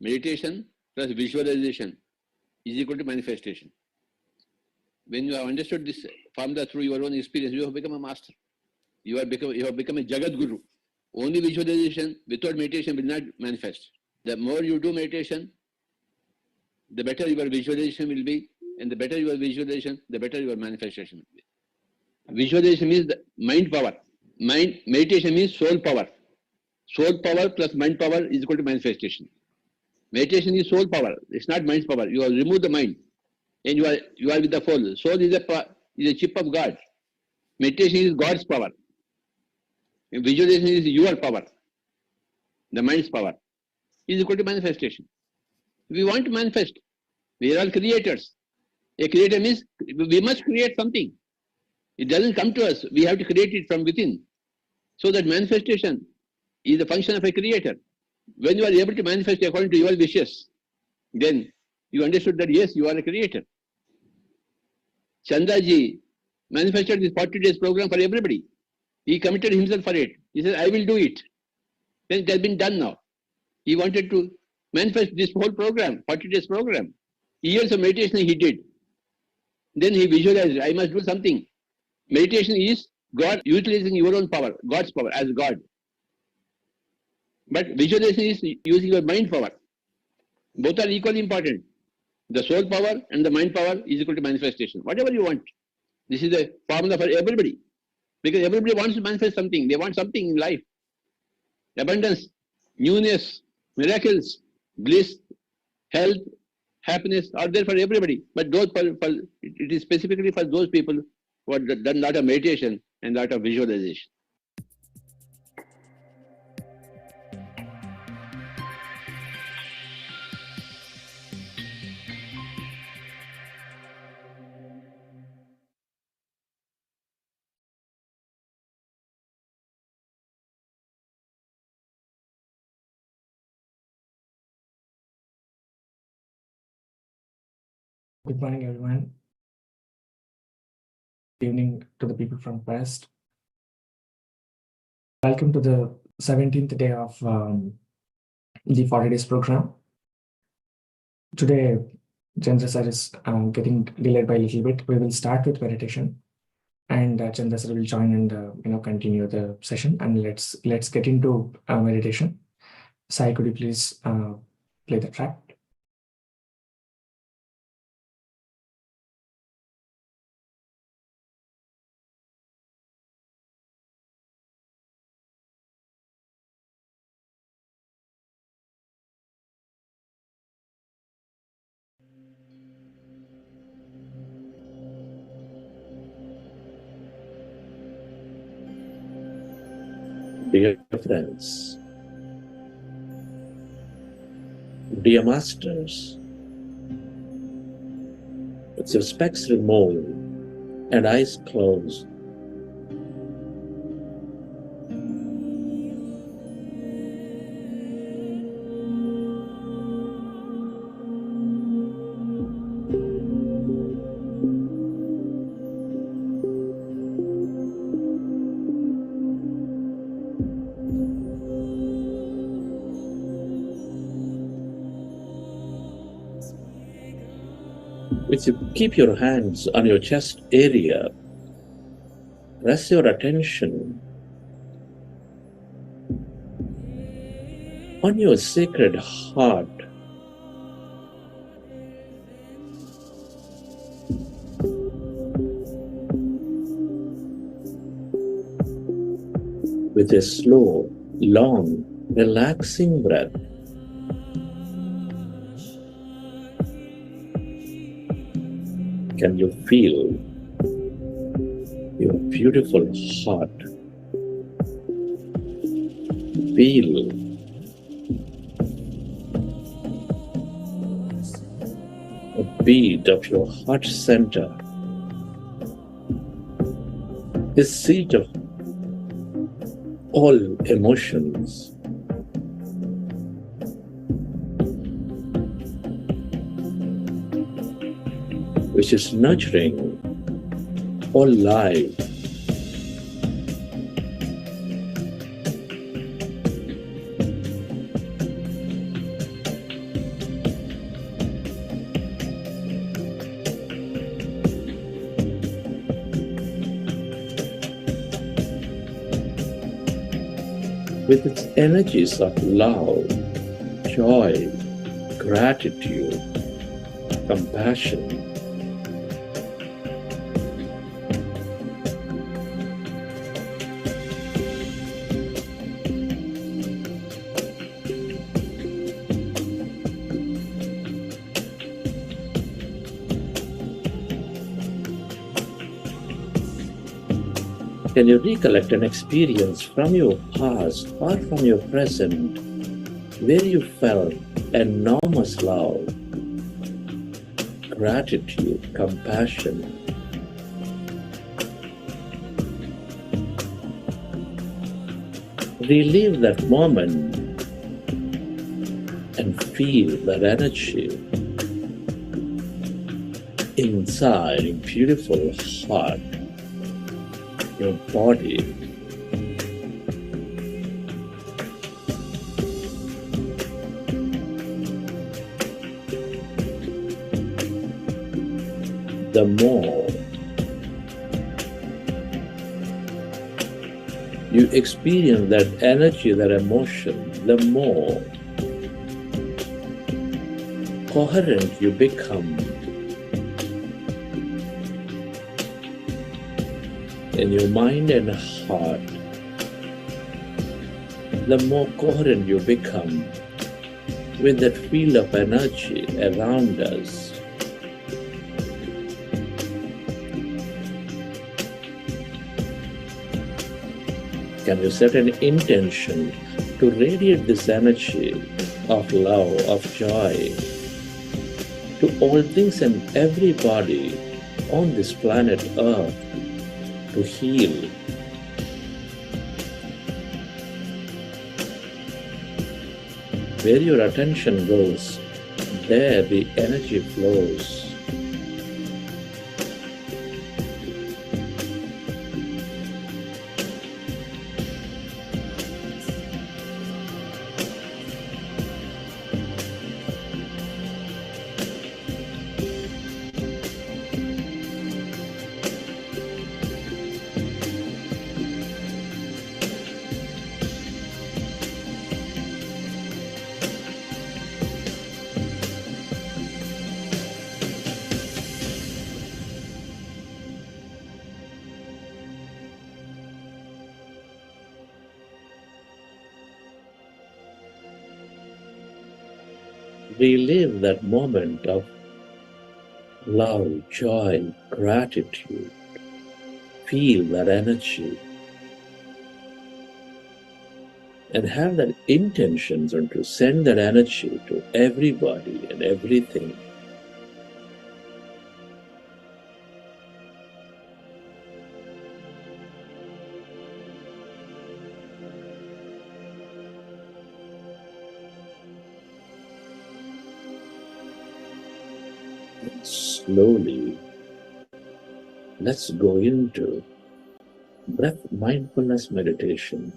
Meditation plus visualization is equal to manifestation. When you have understood this formula through your own experience, you have become a master. You have become a Jagat Guru. Only visualization without meditation will not manifest. The more you do meditation, the better your visualization will be, and the better your visualization, the better your manifestation will be. Visualization means the mind power. Meditation means soul power. Soul power plus mind power is equal to manifestation. Meditation is soul power. It's not mind's power. You have removed the mind, and you are with the soul. Soul is a chip of God. Meditation is God's power. And visualization is your power. The mind's power is equal to manifestation. We want to manifest. We are all creators. A creator means we must create something. It doesn't come to us. We have to create it from within. So that manifestation is the function of a creator. When you are able to manifest according to your wishes, then you understood that yes, you are a creator. Chandaji manifested this 40 days program for everybody. He committed himself for it. He said, I will do it. Then it has been done now. He wanted to manifest this whole program, 40 days program. Years of meditation he did. Then he visualized, I must do something. Meditation is God utilizing your own power, God's power as God. But visualization is using your mind power. Both are equally important. The soul power and the mind power is equal to manifestation. Whatever you want. This is the formula for everybody. Because everybody wants to manifest something. They want something in life. Abundance, newness, miracles, bliss, health, happiness are there for everybody. But it is specifically for those people who have done a lot of meditation and a lot of visualization. Good morning, everyone. Good evening to the people from West. Welcome to the 17th day of the 40 days program. Today, Chandra sir is getting delayed by a little bit. We will start with meditation, and Chandra sir will join and continue the session. And let's get into meditation. Sai, could you please play the track? Dear friends, dear masters, with your specs removed and eyes closed, if you keep your hands on your chest area, rest your attention on your sacred heart. With a slow, long, relaxing breath, can you feel your beautiful heart? Feel a beat of your heart center, the seat of all emotions. Which is nurturing all life. With its energies of love, joy, gratitude, compassion, can you recollect an experience from your past or from your present where you felt enormous love, gratitude, compassion? Relive that moment and feel that energy inside your beautiful heart, your body. The more you experience that energy, that emotion, the more coherent you become in your mind and heart, the more coherent you become with that field of energy around us. Can you set an intention to radiate this energy of love, of joy to all things and everybody on this planet Earth, to heal? Where your attention goes, there the energy flows. relive that moment of love, joy, gratitude. Feel that energy and have that intention and to send that energy to everybody and everything. And slowly, let's go into breath mindfulness meditation.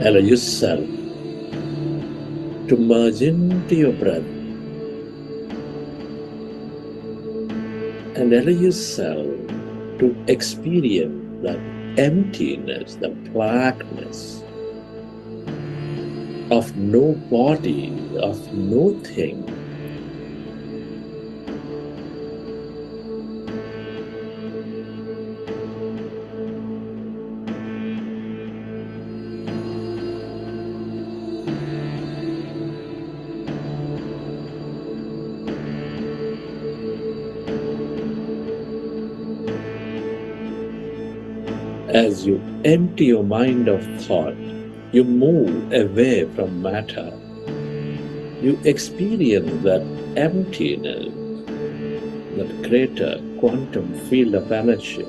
Allow yourself to merge into your breath and allow yourself to experience that emptiness, the blackness of no body, of no thing. As you empty your mind of thought, you move away from matter. You experience that emptiness, that greater quantum field of energy.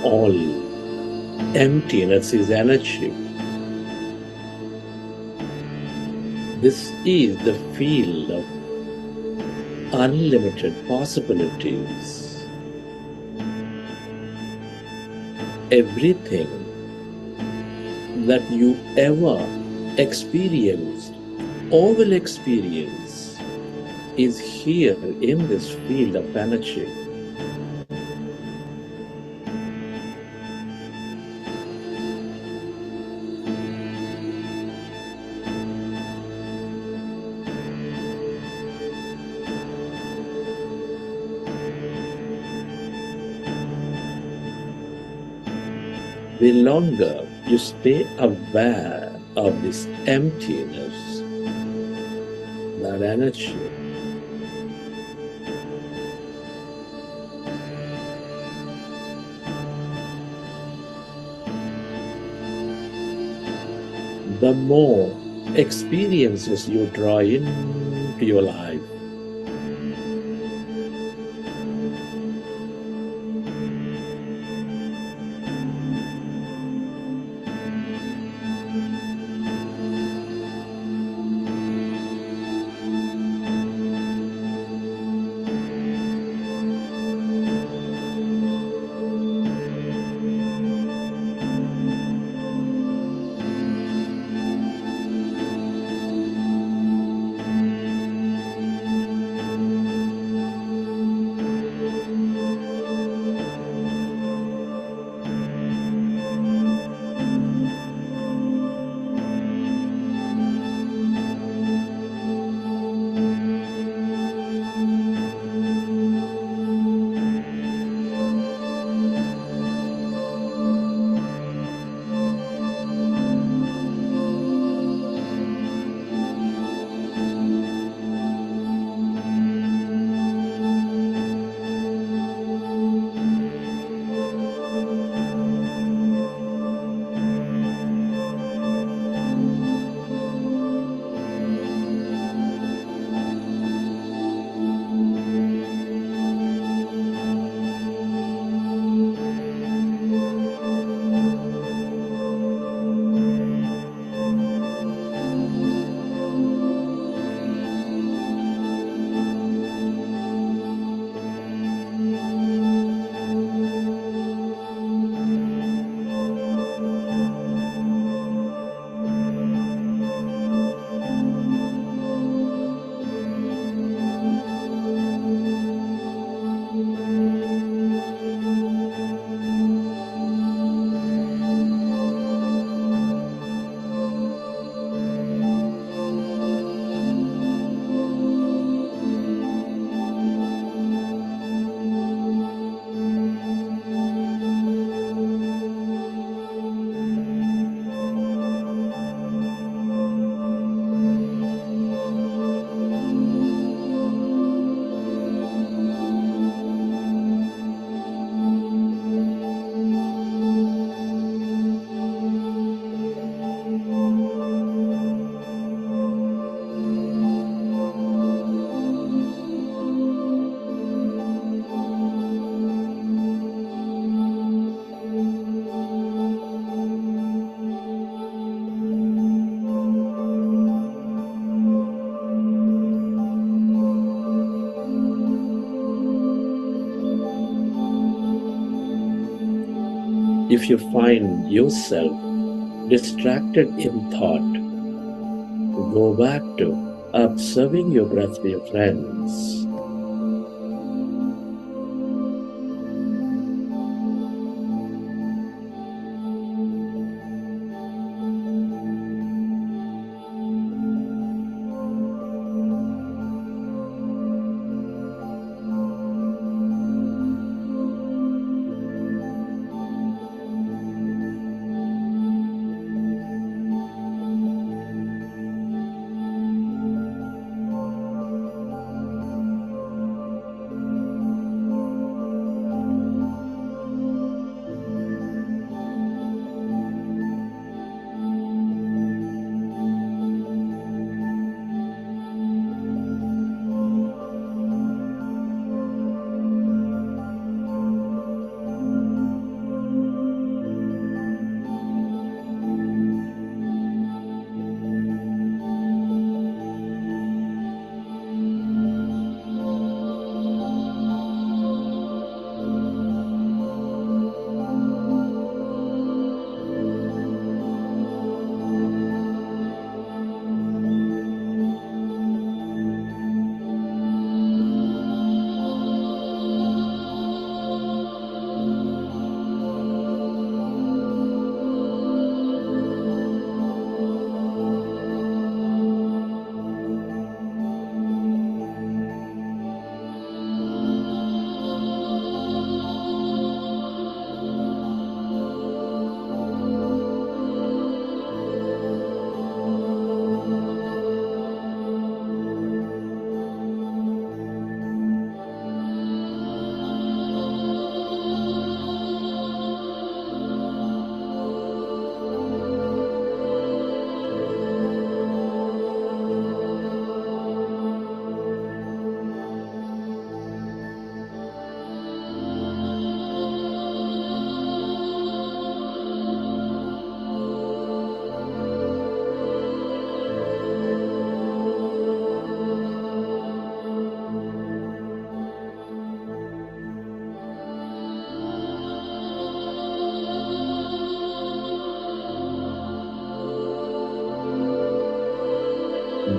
All emptiness is energy. This is the field of unlimited possibilities. Everything that you ever experienced or will experience is here in this field of energy. The longer you stay aware of this emptiness, that energy, the more experiences you draw into your life. If you find yourself distracted in thought, go back to observing your breath, dear friends.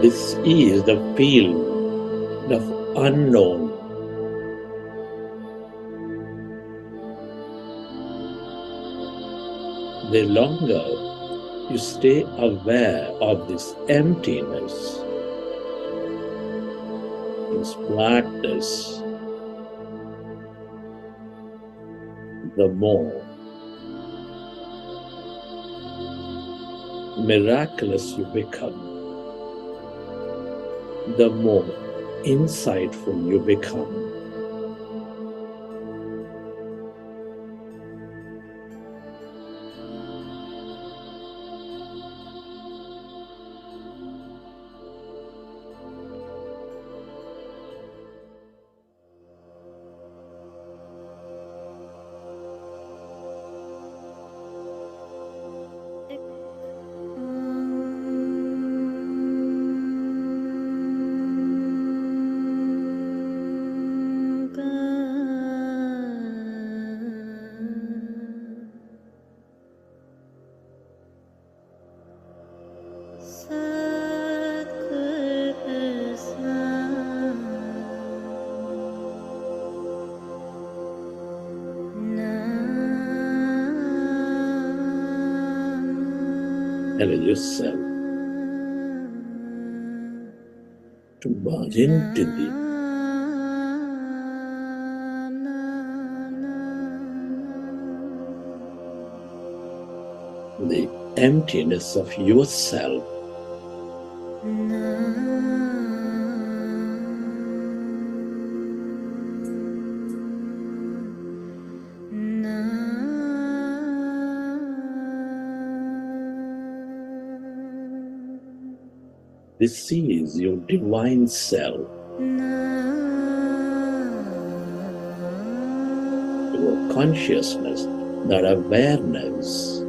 This is the field of unknown. The longer you stay aware of this emptiness, this blackness, the more miraculous you become, the more insightful you become. Allow yourself to merge into the emptiness of yourself. This is your divine self, your consciousness, that awareness.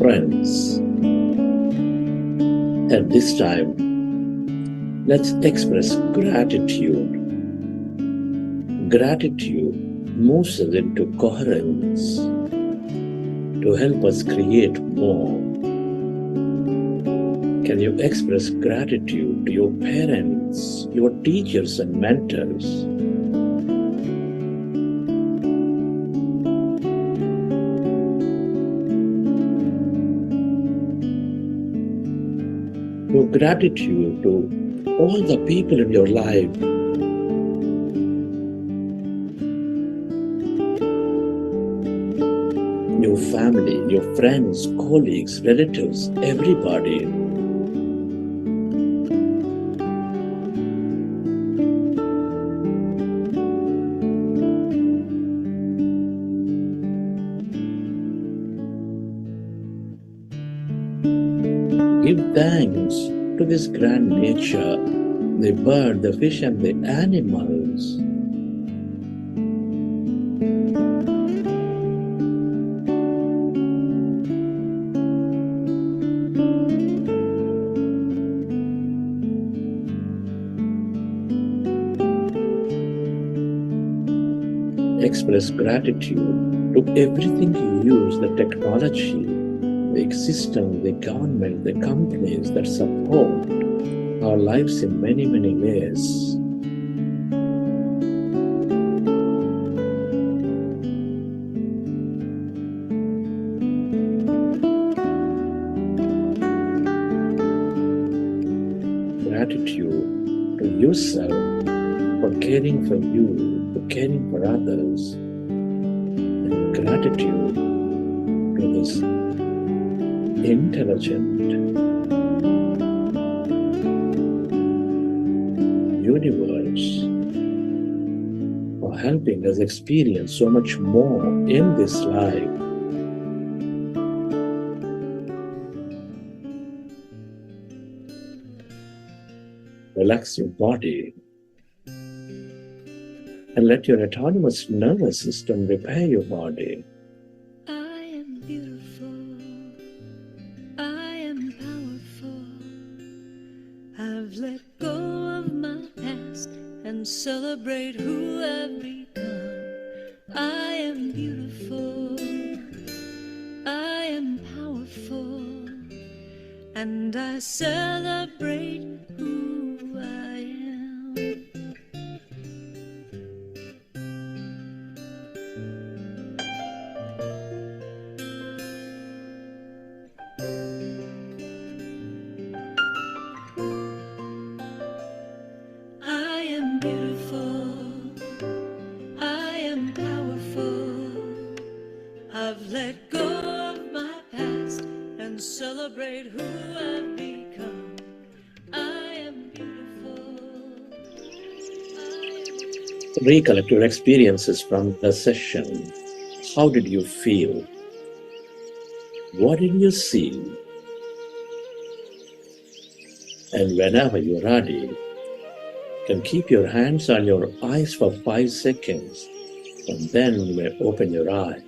friends. At this time, let's express gratitude. Gratitude moves us into coherence to help us create more. Can you express gratitude to your parents, your teachers and mentors? Show gratitude to all the people in your life. Your family, your friends, colleagues, relatives, everybody. Give thanks to this grand nature, the bird, the fish, and the animals. Express gratitude to everything you use, the technology, the system, the government, the companies that support our lives in many, many ways. Gratitude to yourself for caring for you, for caring for others. And gratitude to this intelligent universe for helping us experience so much more in this life. Relax your body and let your autonomous nervous system repair your body. I am beautiful. I am powerful. I've let go of my past and celebrate who I've become. I am beautiful. I am powerful. And I celebrate who I am. I am beautiful. I am powerful. I've let go of my past and celebrate who I've become. I am beautiful. Recollect your experiences from the session. How did you feel? What did you see? And whenever you're ready, you can keep your hands on your eyes for 5 seconds, and then you may open your eyes.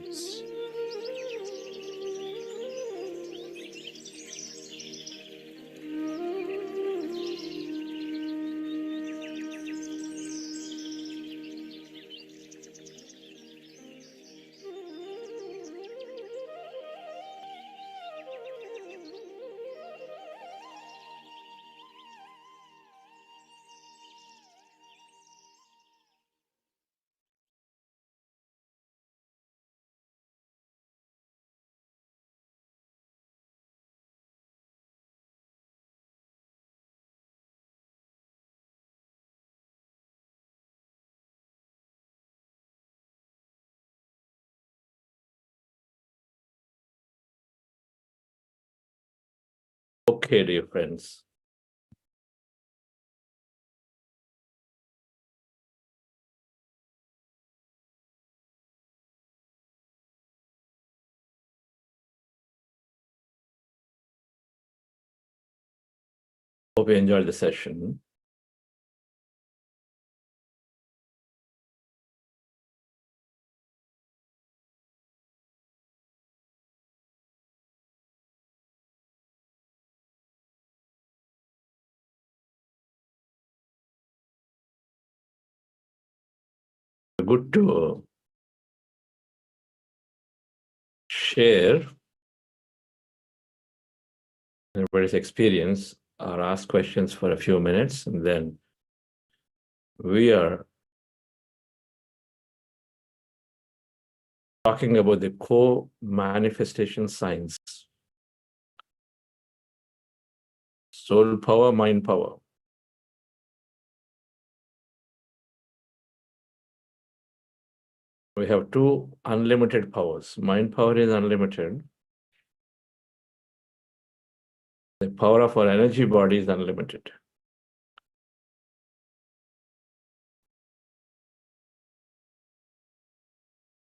Okay, dear friends. Hope you enjoyed the session. good to share everybody's experience or ask questions for a few minutes, and then we are talking about the co-manifestation science. Soul power, mind power. We have two unlimited powers. Mind power is unlimited. The power of our energy body is unlimited.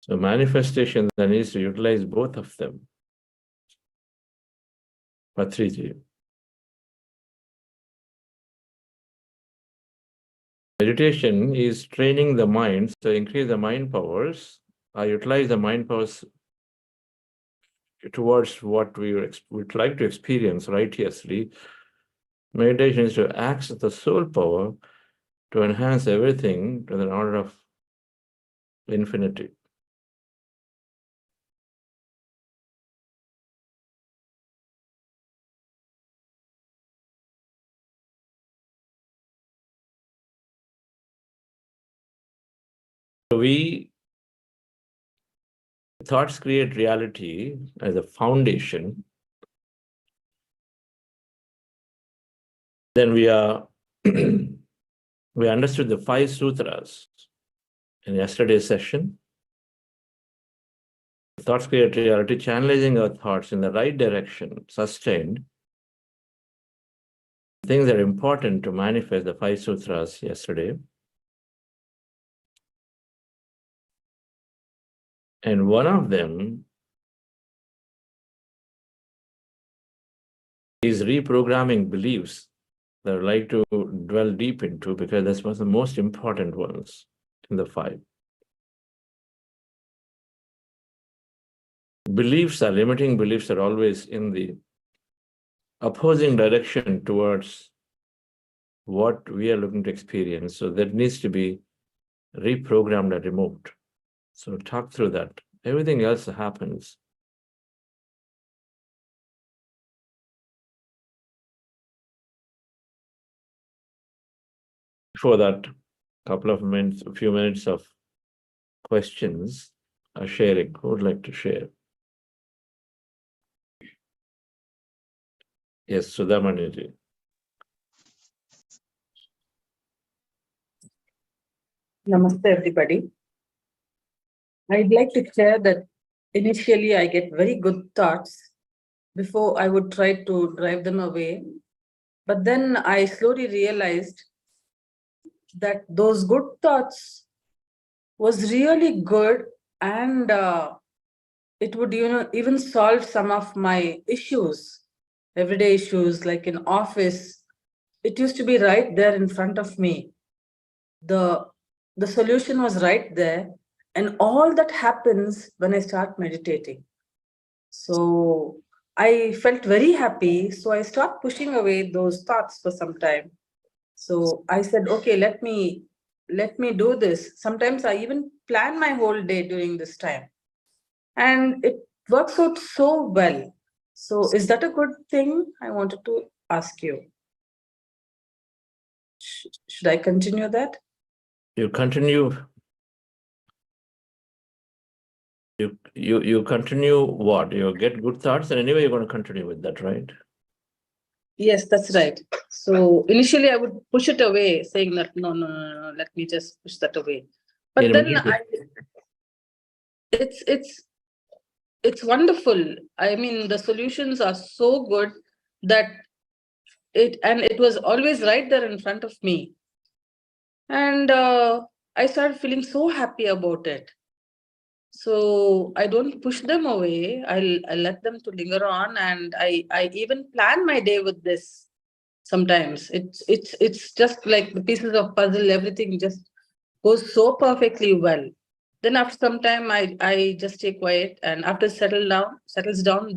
So manifestation then needs to utilize both of them. Patriji. Meditation is training the mind to increase the mind powers, or utilize the mind powers towards what we would like to experience righteously. Meditation is to access the soul power to enhance everything to the order of infinity. So thoughts create reality as a foundation. Then we understood the 5 sutras in yesterday's session. Thoughts create reality, channelizing our thoughts in the right direction, sustained. Things that are important to manifest the 5 sutras yesterday. And one of them is reprogramming beliefs that I would like to dwell deep into, because that's one of the most important ones in the 5. Limiting beliefs are always in the opposing direction towards what we are looking to experience. So that needs to be reprogrammed and removed. So talk through that. Everything else happens. Before that, a few minutes of questions or sharing. Who would like to share? Yes, Sudhamaniji. Namaste, everybody. I'd like to share that initially I get very good thoughts before I would try to drive them away. But then I slowly realized that those good thoughts was really good, and it would, even solve some of my issues, everyday issues, like in office. It used to be right there in front of me. The solution was right there. And all that happens when I start meditating. So I felt very happy. So I stopped pushing away those thoughts for some time. So I said, okay, let me do this. Sometimes I even plan my whole day during this time. And it works out so well. So is that a good thing? I wanted to ask you. Should I continue that? You continue. You continue what? You get good thoughts, and anyway, you're going to continue with that, right? Yes, that's right. So initially I would push it away, saying that, no, let me just push that away. But then it's wonderful. I mean, the solutions are so good that it was always right there in front of me. And I started feeling so happy about it. So I don't push them away. I let them to linger on, and I even plan my day with this. Sometimes it's just like the pieces of puzzle. Everything just goes so perfectly well. Then after some time, I just stay quiet, and after settles down,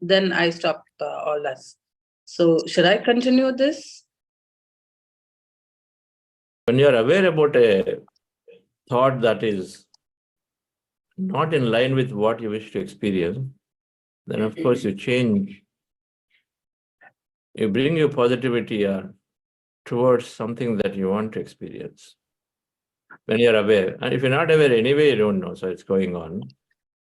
then I stop all this. So should I continue this? When you're aware about a thought that is not in line with what you wish to experience, then of course you change. You bring your positivity towards something that you want to experience. When you're aware, and if you're not aware anyway, you don't know, so it's going on.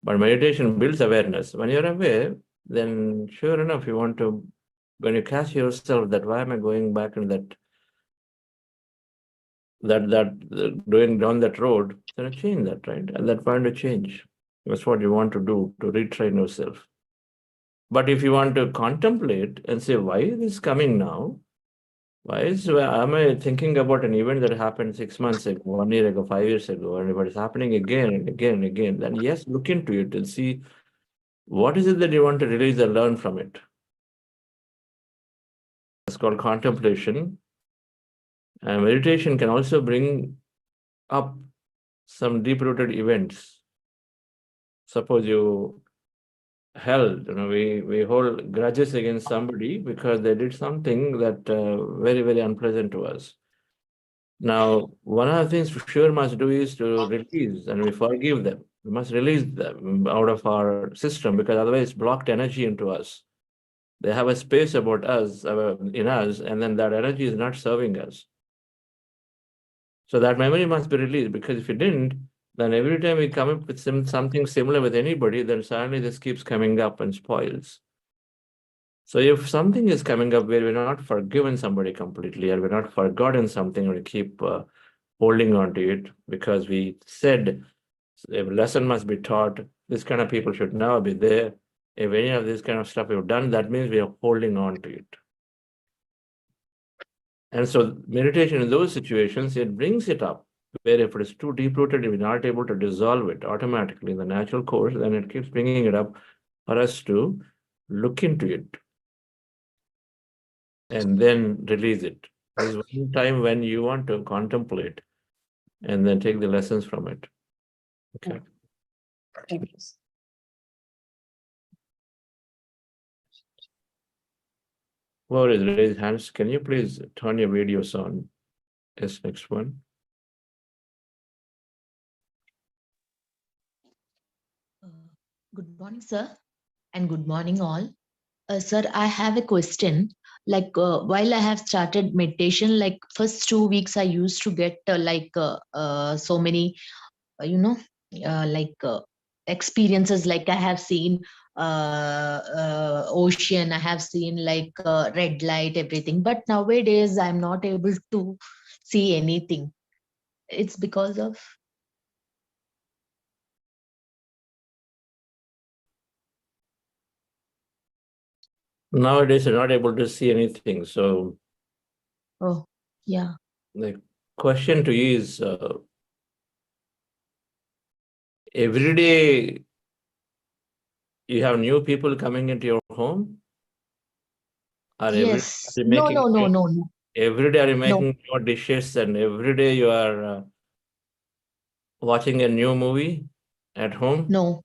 But meditation builds awareness. When you're aware, then sure enough, you want to, when you catch yourself that why am I going back in that going down that road, then change that, right? At that point to change. That's what you want to do, to retrain yourself. But if you want to contemplate and say, why is this coming now? Am I thinking about an event that happened 6 months ago, 1 year ago, 5 years ago, and if it's happening again and again and again, then yes, look into it and see what is it that you want to release and learn from it. It's called contemplation. And meditation can also bring up some deep-rooted events. Suppose you held, we hold grudges against somebody because they did something that very, very unpleasant to us. Now, one of the things for sure must do is to release, and we forgive them. We must release them out of our system, because otherwise it's blocked energy into us. They have a space about us, in us, and then that energy is not serving us. So that memory must be released, because if you didn't, then every time we come up with something similar with anybody, then suddenly this keeps coming up and spoils. So if something is coming up where we're not forgiven somebody completely, or we're not forgotten something, or we keep holding on to it because we said a lesson must be taught, this kind of people should never be there. If any of this kind of stuff we've done, that means we are holding on to it. And so meditation in those situations, it brings it up, where if it is too deep-rooted, if we're not able to dissolve it automatically in the natural course, then it keeps bringing it up for us to look into it and then release it. There's one time when you want to contemplate and then take the lessons from it. Okay. Thank you. Whoever is raised hands, can you please turn your videos on? Yes, next one. Good morning, sir, and good morning, all. Sir, I have a question. Like, while I have started meditation, like first 2 weeks, I used to get so many, experiences. Like I have seen ocean, I have seen red light, everything. But nowadays, I'm not able to see anything. It's because of. Nowadays, you're not able to see anything. So Oh, yeah. the question to you is, every day you have new people coming into your home? Or Yes. every day No, making no. every day are you No. making more dishes, and every day you are watching a new movie at home? No.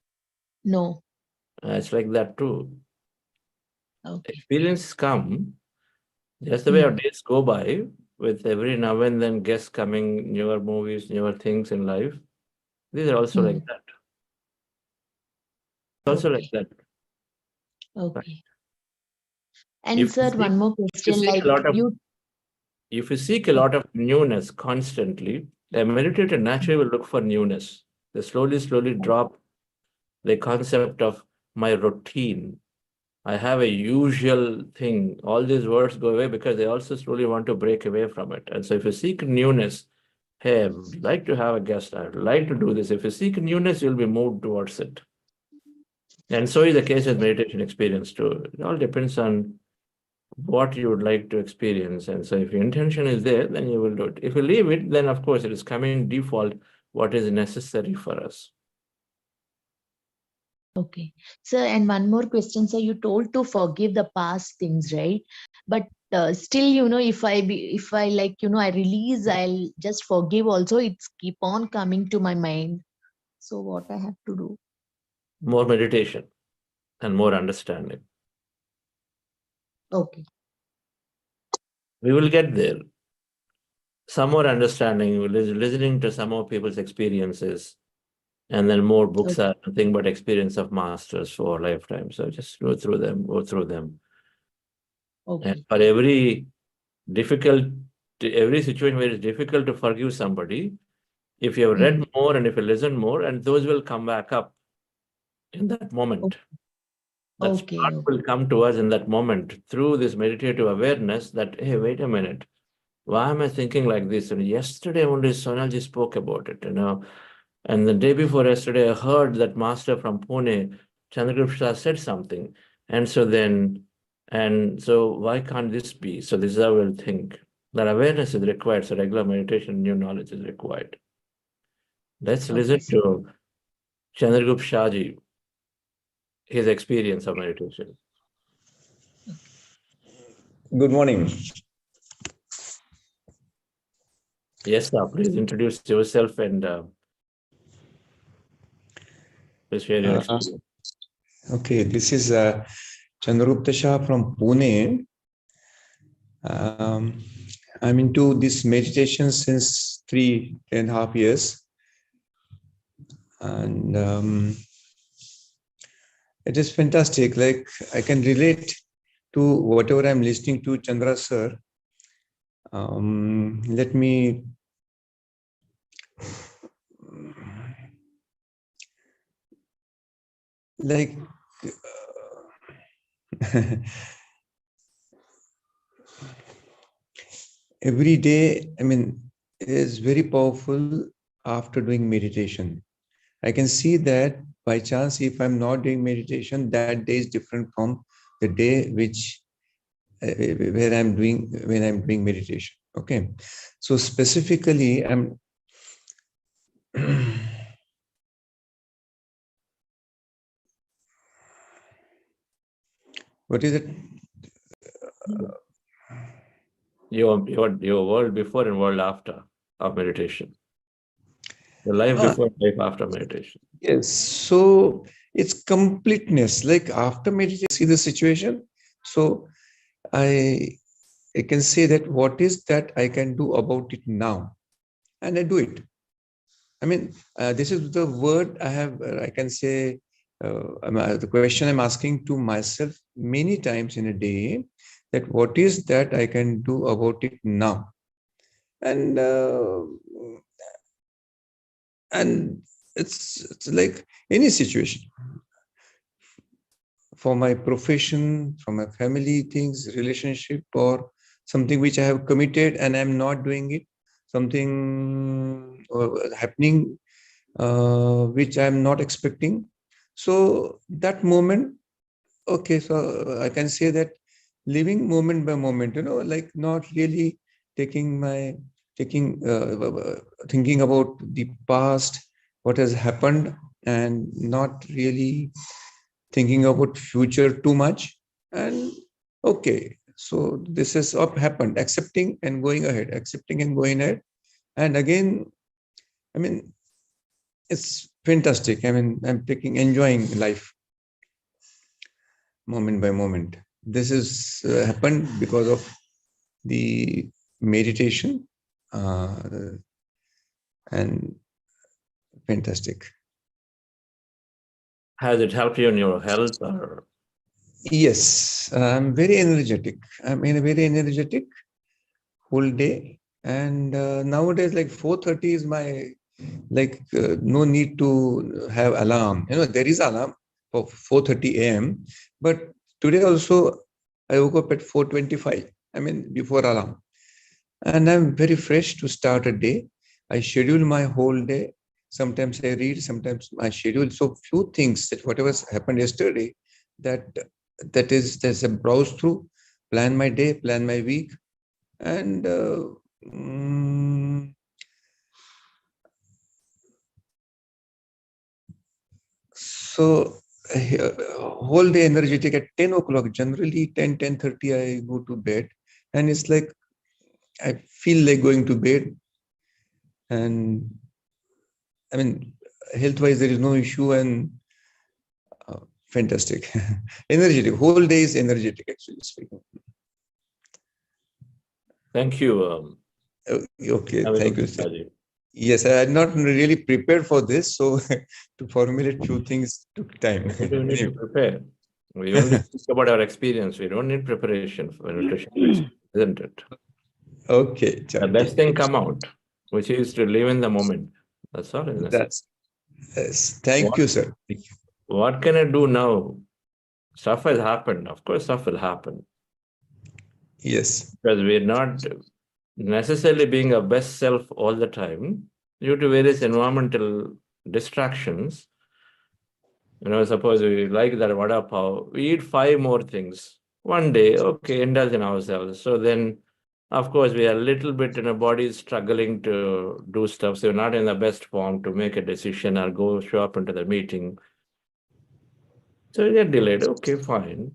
It's like that too. Okay. Experiences come, just the way our days go by, with every now and then guests coming, newer movies, newer things in life. These are also like that. Also like that. Okay. And If sir, one more question. If you seek a lot of newness constantly, a meditator naturally will look for newness. They slowly drop the concept of my routine. I have a usual thing. All these words go away because they also slowly want to break away from it. And so if you seek newness, hey, I'd like to have a guest, I'd like to do this. If you seek newness, you'll be moved towards it. And so is the case with meditation experience too. It all depends on what you would like to experience. And so if your intention is there, then you will do it. If you leave it, then of course it is coming default what is necessary for us. Okay. Sir, and one more question. Sir, you told to forgive the past things, right? But still, if I I release, I'll just forgive also. It's keep on coming to my mind. So what I have to do? More meditation and more understanding. Okay. We will get there. some more understanding, listening to some more people's experiences, and then more books are nothing but experience of masters for a lifetime. So just go through them. Okay. And for every situation where it's difficult to forgive somebody, if you have read more and if you listen more, and those will come back up in that moment. That spark will come to us in that moment through this meditative awareness that, hey, wait a minute, why am I thinking like this? And yesterday only Sonalji spoke about it, and the day before yesterday, I heard that master from Pune, Chandragupta, said something. And so why can't this be? So this is how we'll think. That awareness is required. So regular meditation, new knowledge is required. Let's listen to Chandragupta Shaji, his experience of meditation. Good morning. Yes, sir. Please introduce yourself and please share your experience. Okay, this is Chandragupta Shah from Pune. I'm into this meditation since 3.5 years. And it is fantastic. Like, I can relate to whatever I'm listening to Chandra sir. Let me like every day, I mean, is very powerful after doing meditation. I can see that by chance, if I'm not doing meditation, that day is different from the day which when I'm doing meditation. Okay, so specifically, I'm what is it? Your world before and world after of meditation. The life before, life after meditation. Yes. So it's completeness. Like after meditation, see the situation. So I can say that what is that I can do about it now, and I do it. I mean, this is the word I have. I can say the question I'm asking to myself many times in a day, that what is that I can do about it now, and it's like any situation. For my profession, for my family things, relationship, or something which I have committed and I'm not doing it, something happening which I'm not expecting. So that moment, okay, so I can say that living moment by moment, like not really thinking about the past, what has happened, and not really thinking about future too much. And okay, so this has happened, accepting and going ahead, and again, I mean, it's fantastic. I mean, I'm enjoying life moment by moment. This has happened because of the meditation, and fantastic. Has it helped you in your health? Or? Yes, I'm very energetic. I'm in a very energetic whole day. And nowadays, like 4:30 is my, no need to have alarm. There is alarm for 4:30 a.m. But today also, I woke up at 4:25. I mean, before alarm. And I'm very fresh to start a day. I schedule my whole day. Sometimes I read, sometimes I schedule. So few things that whatever happened yesterday, there's a browse through, plan my day, plan my week, and so whole day energetic at 10 o'clock. Generally 10:30 I go to bed, and it's like I feel like going to bed. And I mean, health-wise, there is no issue, and fantastic. Energetic. Whole day is energetic, actually speaking. Thank you. Okay, Have a thank good you, sir. study. Yes, I had not really prepared for this, so to formulate few things took time. We don't need to prepare. We only speak about our experience. We don't need preparation for nutrition, isn't it? Okay, The Charlie. best thing come out, which is to live in the moment. That's all. That's yes. Thank you, sir. What can I do now? Stuff has happened. Of course, stuff will happen. Yes. Because we're not necessarily being our best self all the time due to various environmental distractions. Suppose we like that vada pav, we eat 5 more things. One day, okay, indulge in ourselves. So then, of course, we are a little bit in a body struggling to do stuff. So we're not in the best form to make a decision or show up into the meeting. So we get delayed. Okay, fine.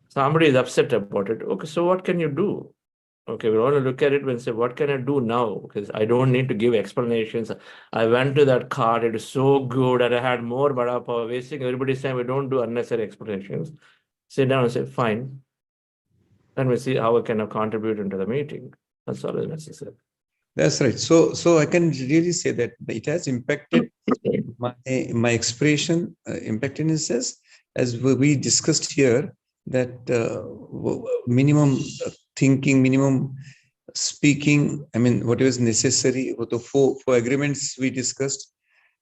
Somebody is upset about it. Okay, so what can you do? Okay, we want to look at it and say, what can I do now? Because I don't need to give explanations. I went to that cart, it is so good, and I had more vada pav, wasting everybody's time. We don't do unnecessary explanations. Sit down and say, fine. Then we see how we can contribute into the meeting. That's all is necessary. That's right. So I can really say that it has impacted my expression, impacted in a sense, as we discussed here, that minimum thinking, minimum speaking, I mean, whatever is necessary, what the four agreements we discussed,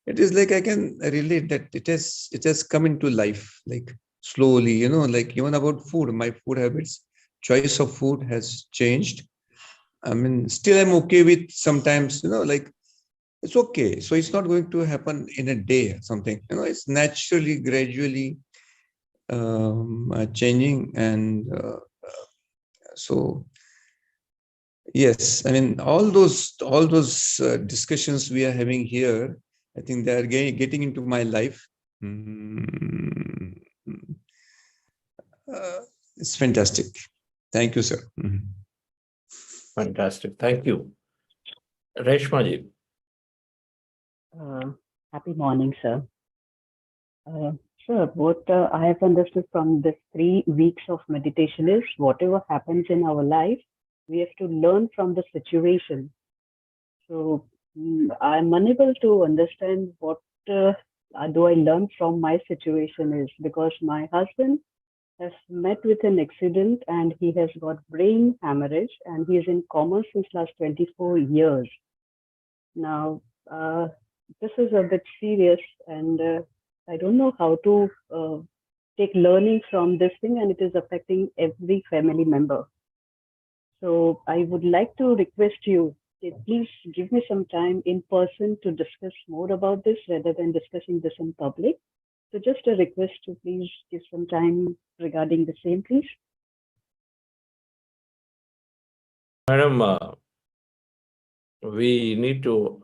it is like I can relate that it has come into life, like slowly, like even about food, my food habits, choice of food has changed. I mean, still I'm okay with sometimes, like it's okay. So it's not going to happen in a day or something, it's naturally, gradually changing. And so, yes, I mean, all those discussions we are having here, I think they are getting into my life. It's fantastic. Thank you, sir. Fantastic. Thank you. Reshmaji. Happy morning, sir. Sir, what I have understood from this 3 weeks of meditation is whatever happens in our life, we have to learn from the situation. So I'm unable to understand what do I learn from my situation is, because my husband has met with an accident and he has got brain hemorrhage and he is in coma since last 24 years. Now, this is a bit serious and I don't know how to take learning from this thing, and it is affecting every family member. So I would like to request you, please give me some time in person to discuss more about this rather than discussing this in public. So just a request to please give some time regarding the same, please. Madam, we need to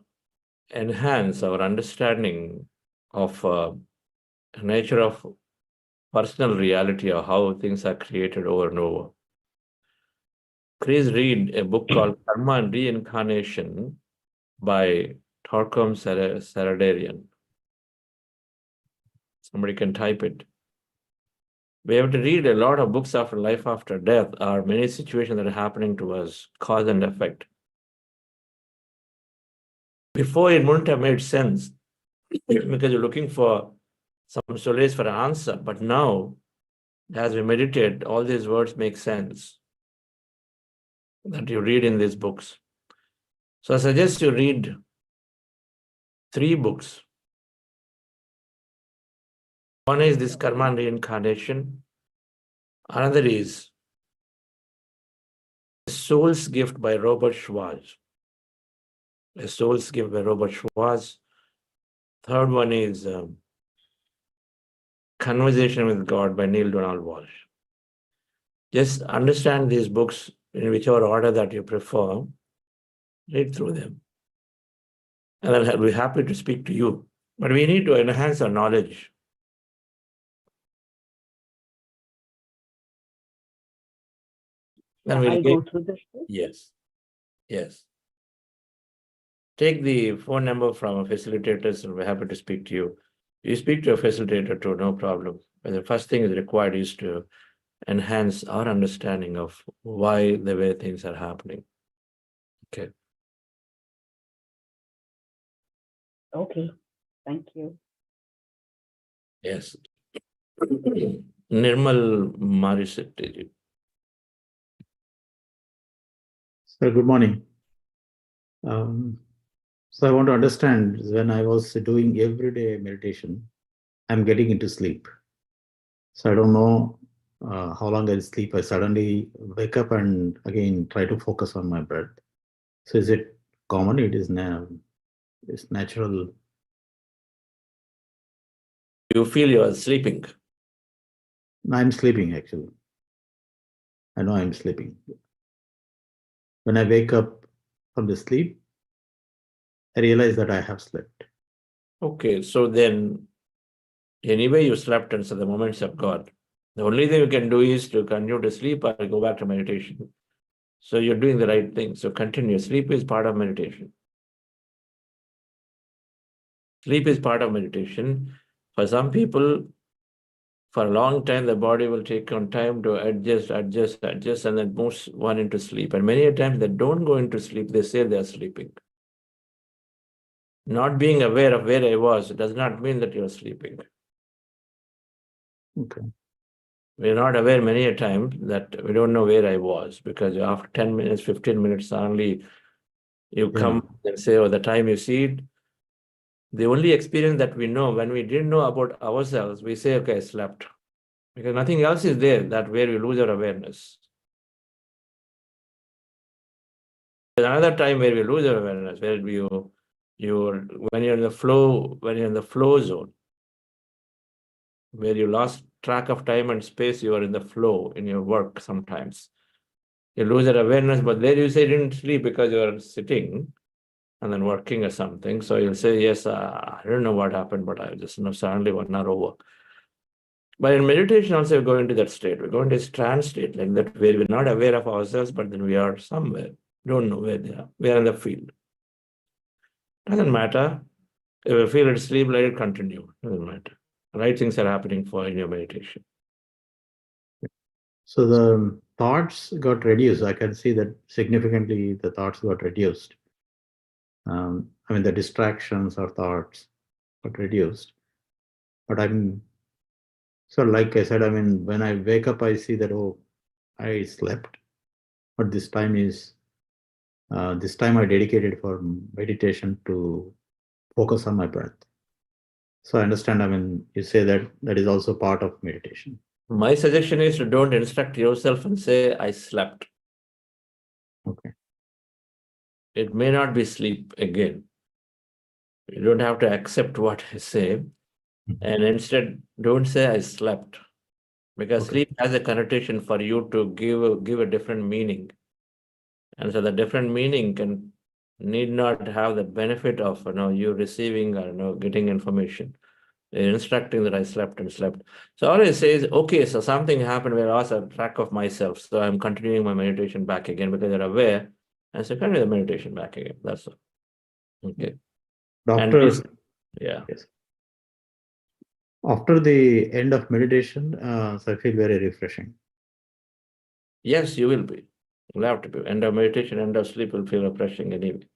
enhance our understanding of nature of personal reality or how things are created over and over. Please read a book called Karma and Reincarnation by Torkom Saradarian. Somebody can type it. We have to read a lot of books after life after death, or many situations that are happening to us, cause and effect. Before, it wouldn't have made sense because you're looking for some solace for an answer. But now, as we meditate, all these words make sense that you read in these books. So I suggest you read 3 books. One is this Karma and Reincarnation. Another is A Soul's Gift by Robert Schwartz. A Soul's Gift by Robert Schwartz. Third one is Conversation with God by Neil Donald Walsh. Just understand these books in whichever order that you prefer. Read through them. And I'll be happy to speak to you. But we need to enhance our knowledge. Then I'll go through this. Yes. Yes. Take the phone number from facilitators and we're happy to speak to you. You speak to a facilitator too, no problem. But the first thing is required is to enhance our understanding of why the way things are happening. Okay. Okay, thank you. Yes. Nirmal Marisatti. Sir, good morning. So I want to understand, when I was doing everyday meditation, I'm getting into sleep. So I don't know how long I'll sleep. I suddenly wake up and again try to focus on my breath. So is it common? It is now, it's natural. You feel you are sleeping. I'm sleeping actually. I know I'm sleeping. When I wake up from the sleep, I realize that I have slept. Okay, so then anyway you slept, and so the moments have gone. The only thing you can do is to continue to sleep or go back to meditation. So you're doing the right thing. So continue. Sleep is part of meditation. Sleep is part of meditation. For some people, for a long time, the body will take on time to adjust, and then moves one into sleep. And many times they don't go into sleep, they say they are sleeping. Not being aware of where I was does not mean that you're sleeping. Okay. We're not aware many a time that we don't know where I was, because after 10 minutes, 15 minutes, suddenly you come and say, oh, the time you see it. The only experience that we know, when we didn't know about ourselves, we say, okay, I slept. Because nothing else is there, that where we lose our awareness. There's another time where we lose our awareness, where when you're in the flow zone, where you lost track of time and space, you are in the flow in your work sometimes. You lose your awareness, but there you say you didn't sleep because you are sitting and then working or something. So you'll say, yes, I don't know what happened, but I just suddenly 1 hour over. But in meditation also we go into that state. We go into this trance state, like that, where we're not aware of ourselves, but then we are somewhere. Don't know where they are. We are in the field. Doesn't matter. If you feel it sleep, let it continue. Doesn't matter. Right things are happening in your meditation. So the thoughts got reduced. I can see that significantly the thoughts got reduced. I mean, the distractions or thoughts got reduced. But so like I said, I mean, when I wake up, I see that, oh, I slept. But this time I dedicated for meditation to focus on my breath. So I understand, I mean, you say that is also part of meditation. My suggestion is to don't instruct yourself and say, I slept. Okay. It may not be sleep again. You don't have to accept what I say. And instead, don't say I slept. Because sleep has a connotation for you to give a different meaning. And so the different meaning need not have the benefit of you receiving or getting information. They're instructing that I slept and slept. So all I say is, okay, so something happened where I lost track of myself. So I'm continuing my meditation back again because they're aware. And so continue the meditation back again. That's all. Okay. Doctors, yeah. Yes. After the end of meditation, so I feel very refreshing. Yes, you will be. You'll have to be. End of meditation, end of sleep will feel refreshing anyway.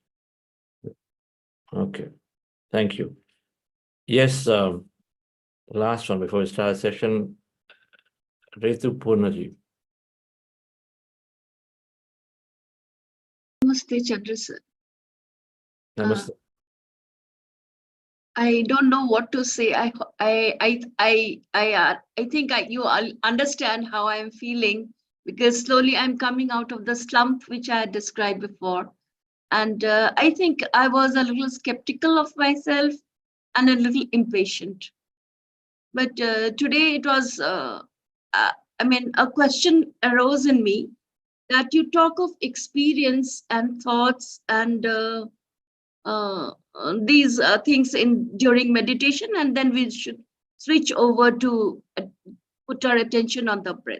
Okay. Thank you. Yes, last one before we start the session. Ritu Purnaji. Namaste, Chandra sir. Namaste. I don't know what to say. I think you all understand how I'm feeling, because slowly I'm coming out of the slump which I had described before, and I think I was a little skeptical of myself and a little impatient. But today it was, a question arose in me that you talk of experience and thoughts and these things during meditation, and then we should switch over to put our attention on the breath.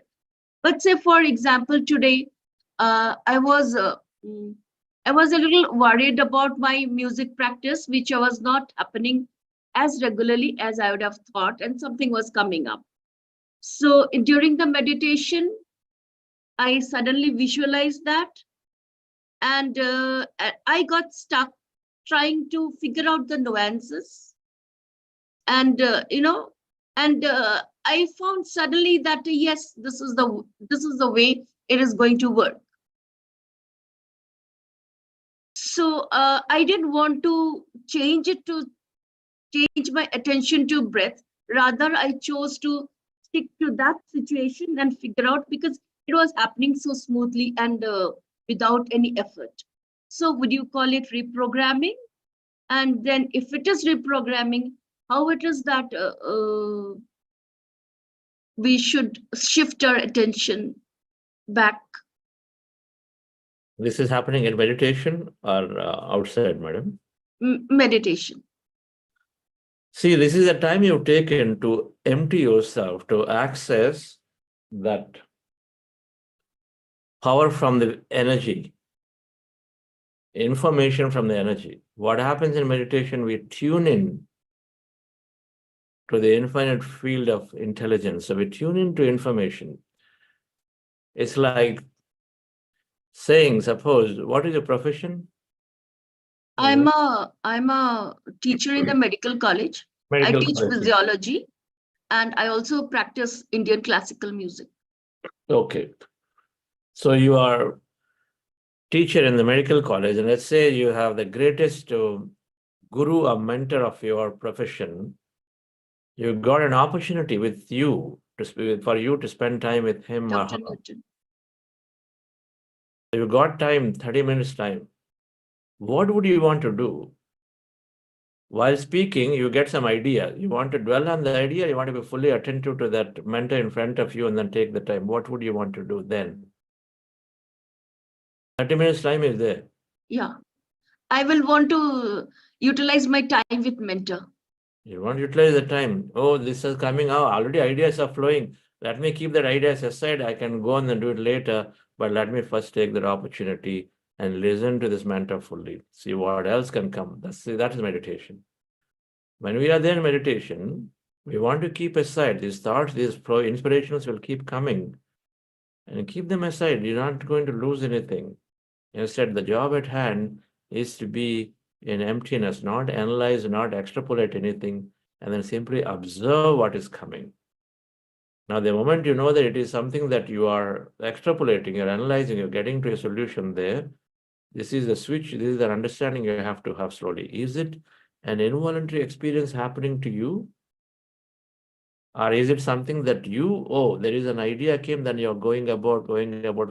But say, for example, today I was a little worried about my music practice, which was not happening as regularly as I would have thought, and something was coming up. So during the meditation, I suddenly visualized that And I got stuck trying to figure out the nuances. And, and I found suddenly that, yes, this is the way it is going to work. So I didn't want to change my attention to breath. Rather, I chose to stick to that situation and figure out, because it was happening so smoothly and without any effort. So would you call it reprogramming? And then if it is reprogramming, how it is that we should shift our attention back? This is happening in meditation or outside, madam? Meditation. See, this is the time you've taken to empty yourself, to access that power from the energy, information from the energy. What happens in meditation, we tune in to the infinite field of intelligence. So we tune into information. It's like saying, suppose, what is your profession? I'm a teacher in a medical college. I teach physiology, and I also practice Indian classical music. Okay. So you are teacher in the medical college, and let's say you have the greatest guru or mentor of your profession. You got an opportunity with you for you to spend time with him Dr. or her. Newton. You got time, 30 minutes time. What would you want to do? While speaking, you get some idea. You want to dwell on the idea, you want to be fully attentive to that mentor in front of you and then take the time. What would you want to do then? 30 minutes time is there. Yeah. I will want to utilize my time with mentor. You want to utilize the time. Oh, this is coming out. Already ideas are flowing. Let me keep that ideas aside. I can go on and do it later. But let me first take that opportunity and listen to this mentor fully. See what else can come. That is meditation. When we are there in meditation, we want to keep aside these thoughts, these inspirations will keep coming. And keep them aside. You're not going to lose anything. Instead, the job at hand is to be in emptiness, not analyze, not extrapolate anything, and then simply observe what is coming. Now, the moment you know that it is something that you are extrapolating, you're analyzing, you're getting to a solution there, this is the switch, this is the understanding you have to have slowly. Is it an involuntary experience happening to you? Or is it something that there is an idea came, then you're going about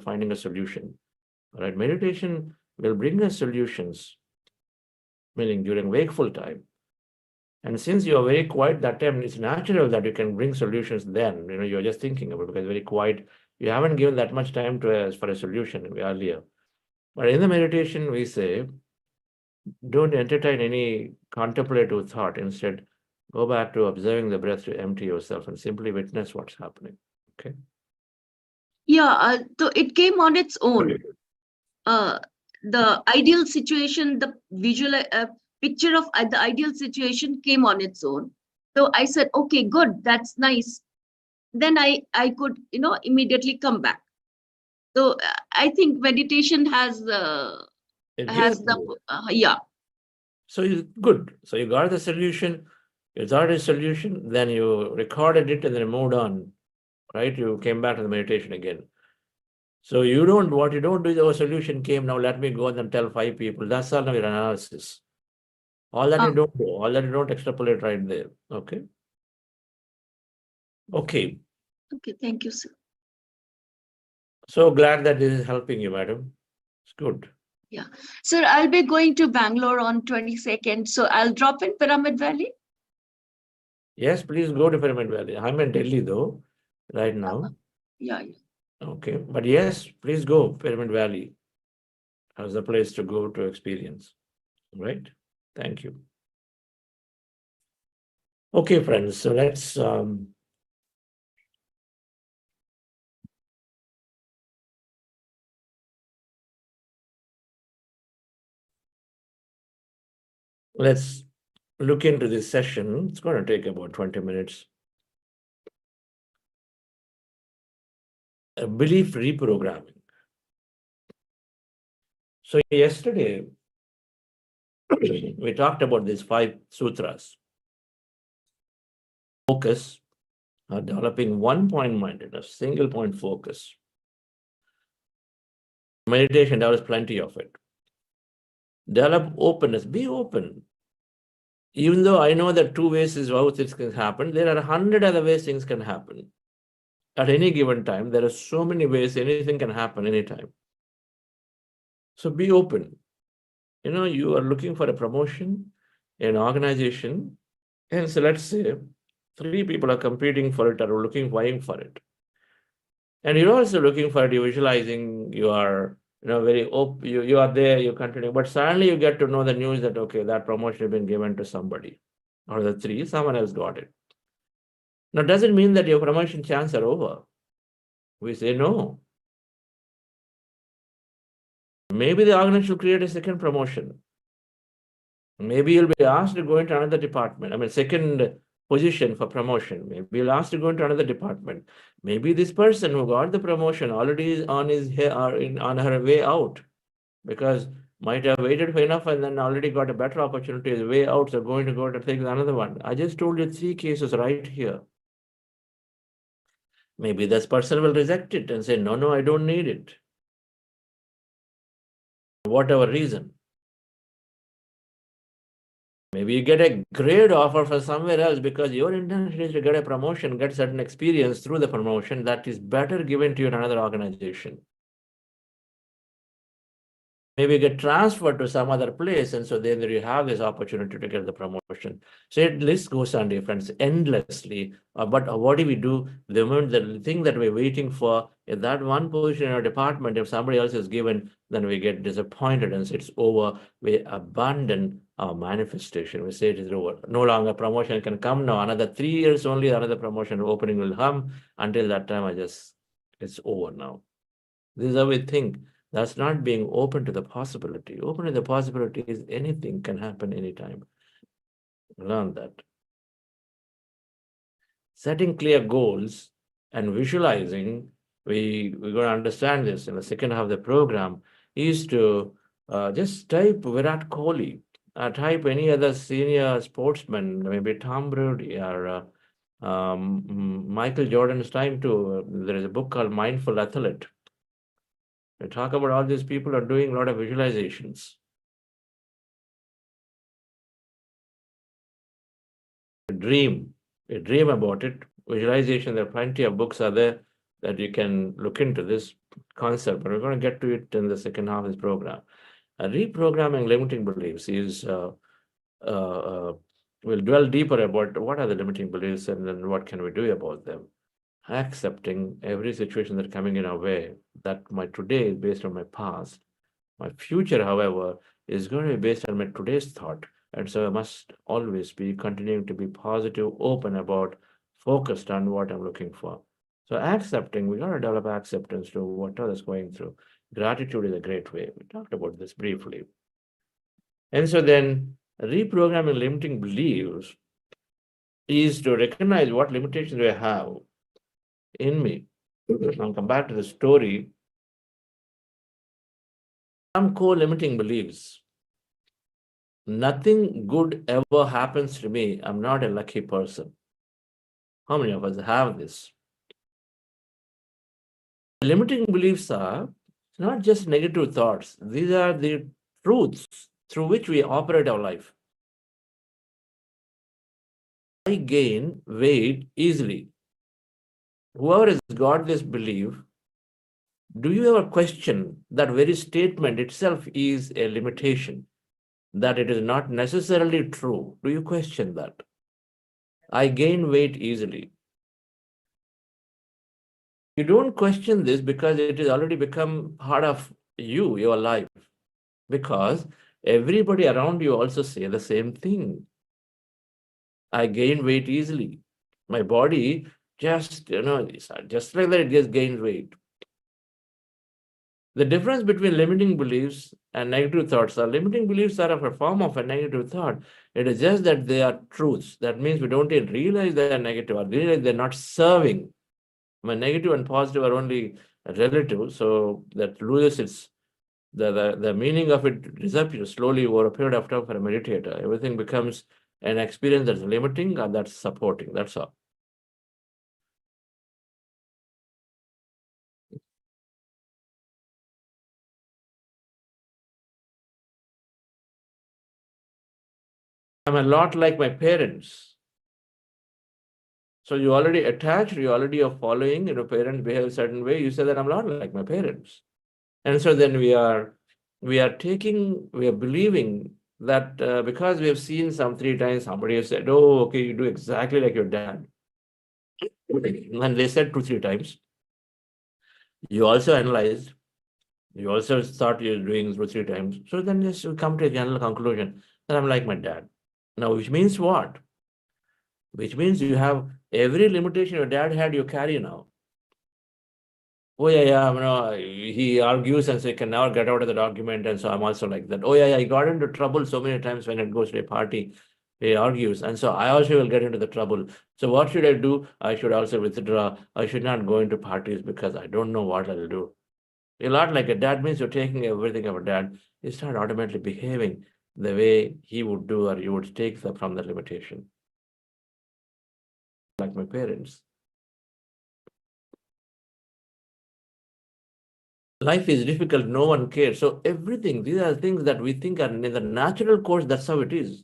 finding a solution? All right, meditation will bring us solutions, meaning during wakeful time. And since you are very quiet that time, it's natural that you can bring solutions then. You're just thinking about it because very quiet. You haven't given that much time for a solution earlier. But in the meditation, we say, don't entertain any contemplative thought. Instead, go back to observing the breath to empty yourself and simply witness what's happening. Okay. Yeah, so it came on its own. The ideal situation, the visual picture of the ideal situation came on its own. So I said, okay, good, that's nice. Then I could, immediately come back. So I think meditation has yeah. So it's good. So you got the solution, you thought a solution, then you recorded it and then moved on, right? You came back to the meditation again. So what you don't do is, a solution came, now let me go and tell 5 people. That's all your analysis. All that you don't do, all that you don't extrapolate right there. Okay. Okay. Okay, thank you, sir. So glad that this is helping you, madam. It's good. Yeah. Sir, I'll be going to Bangalore on 22nd. So I'll drop in Pyramid Valley. Yes, please go to Pyramid Valley. I'm in Delhi though, right now. Yeah. Okay, but yes, please go Pyramid Valley as a place to go to experience. Right? Thank you. Okay, friends. So let's look into this session. It's going to take about 20 minutes. Belief reprogramming. So yesterday, we talked about these 5 sutras. Focus, developing one-point mindedness, single point focus. Meditation, there is plenty of it. Develop openness, be open. Even though I know that 2 ways is how things can happen, there are 100 other ways things can happen. At any given time, there are so many ways anything can happen anytime. So be open. You are looking for a promotion in an organization, and so let's say 3 people are competing for it or vying for it. And you're also looking for it, you're visualizing, you are very open, you are there, you continue, but suddenly you get to know the news that, okay, that promotion has been given to somebody, or the 3, someone else got it. Now, does it mean that your promotion chances are over? We say no. Maybe the organization will create a second promotion. Maybe you'll be asked to go into another department. Second position for promotion. Maybe you'll asked to go into another department. Maybe this person who got the promotion already is on her way out, because might have waited for enough and then already got a better opportunity, is way out, so going to go to take another one. I just told you 3 cases right here. Maybe this person will reject it and say, no, I don't need it. Whatever reason. Maybe you get a great offer for somewhere else because your intention is to get a promotion, get certain experience through the promotion that is better given to you in another organization. Maybe you get transferred to some other place, and so then you have this opportunity to get the promotion. So the list goes on, dear friends, endlessly. But what do we do? The moment the thing that we're waiting for, if that one position in our department, if somebody else is given, then we get disappointed and say it's over. We abandon our manifestation. We say it is over. No longer promotion can come now. Another 3 years only, another promotion opening will come. Until that time, it's over now. This is how we think. That's not being open to the possibility. Open to the possibility is anything can happen anytime. Learn that. Setting clear goals and visualizing, we're going to understand this in the second half of the program, is to just type Virat Kohli, type any other senior sportsman, maybe Tom Brady or Michael Jordan's time too. There is a book called Mindful Athlete. We talk about all these people are doing a lot of visualizations. Dream about it. Visualization, there are plenty of books are there that you can look into this concept, but we're going to get to it in the second half of this program. Reprogramming limiting beliefs is, we'll dwell deeper about what are the limiting beliefs and then what can we do about them. Accepting every situation that's coming in our way, that my today is based on my past. My future, however, is going to be based on my today's thought. And so I must always be continuing to be positive, open about, focused on what I'm looking for. So accepting, we got to develop acceptance to whatever is going through. Gratitude is a great way. We talked about this briefly. And so then reprogramming limiting beliefs is to recognize what limitations we have in me. I'll come back to the story. Some core limiting beliefs. Nothing good ever happens to me. I'm not a lucky person. How many of us have this? Limiting beliefs are not just negative thoughts. These are the truths through which we operate our life. I gain weight easily. Whoever has got this belief, do you ever question that very statement itself is a limitation, that it is not necessarily true? Do you question that? I gain weight easily. You don't question this because it has already become part of you, your life. Because everybody around you also say the same thing. I gain weight easily. My body just like that, it just gains weight. The difference between limiting beliefs and negative thoughts are limiting beliefs are a form of a negative thought. It is just that they are truths. That means we don't even realize they are negative or realize they're not serving. Negative and positive are only relative, so that loses its the meaning of it disappears slowly over a period of time for a meditator. Everything becomes an experience that's limiting and that's supporting. That's all. I'm a lot like my parents. So you already attached, you already are following, parents behave a certain way. You say that I'm a lot like my parents. And so then we are believing that because we have seen some 3 times, somebody has said, oh, okay, you do exactly like your dad. And they said 2, 3 times. You also analyzed, you also thought you're doing 2, 3 times. So then you come to a general conclusion that I'm like my dad. Now, which means what? Which means you have every limitation your dad had, you carry now. Oh, yeah, he argues and so he can never get out of that argument. And so I'm also like that. Oh, yeah, he got into trouble so many times when it goes to a party. He argues. And so I also will get into the trouble. So what should I do? I should also withdraw. I should not go into parties because I don't know what I'll do. A lot like a dad means you're taking everything of a dad. You start automatically behaving the way he would do or you would take from the limitation. Like my parents. Life is difficult, no one cares. So everything, these are things that we think are in the natural course, that's how it is.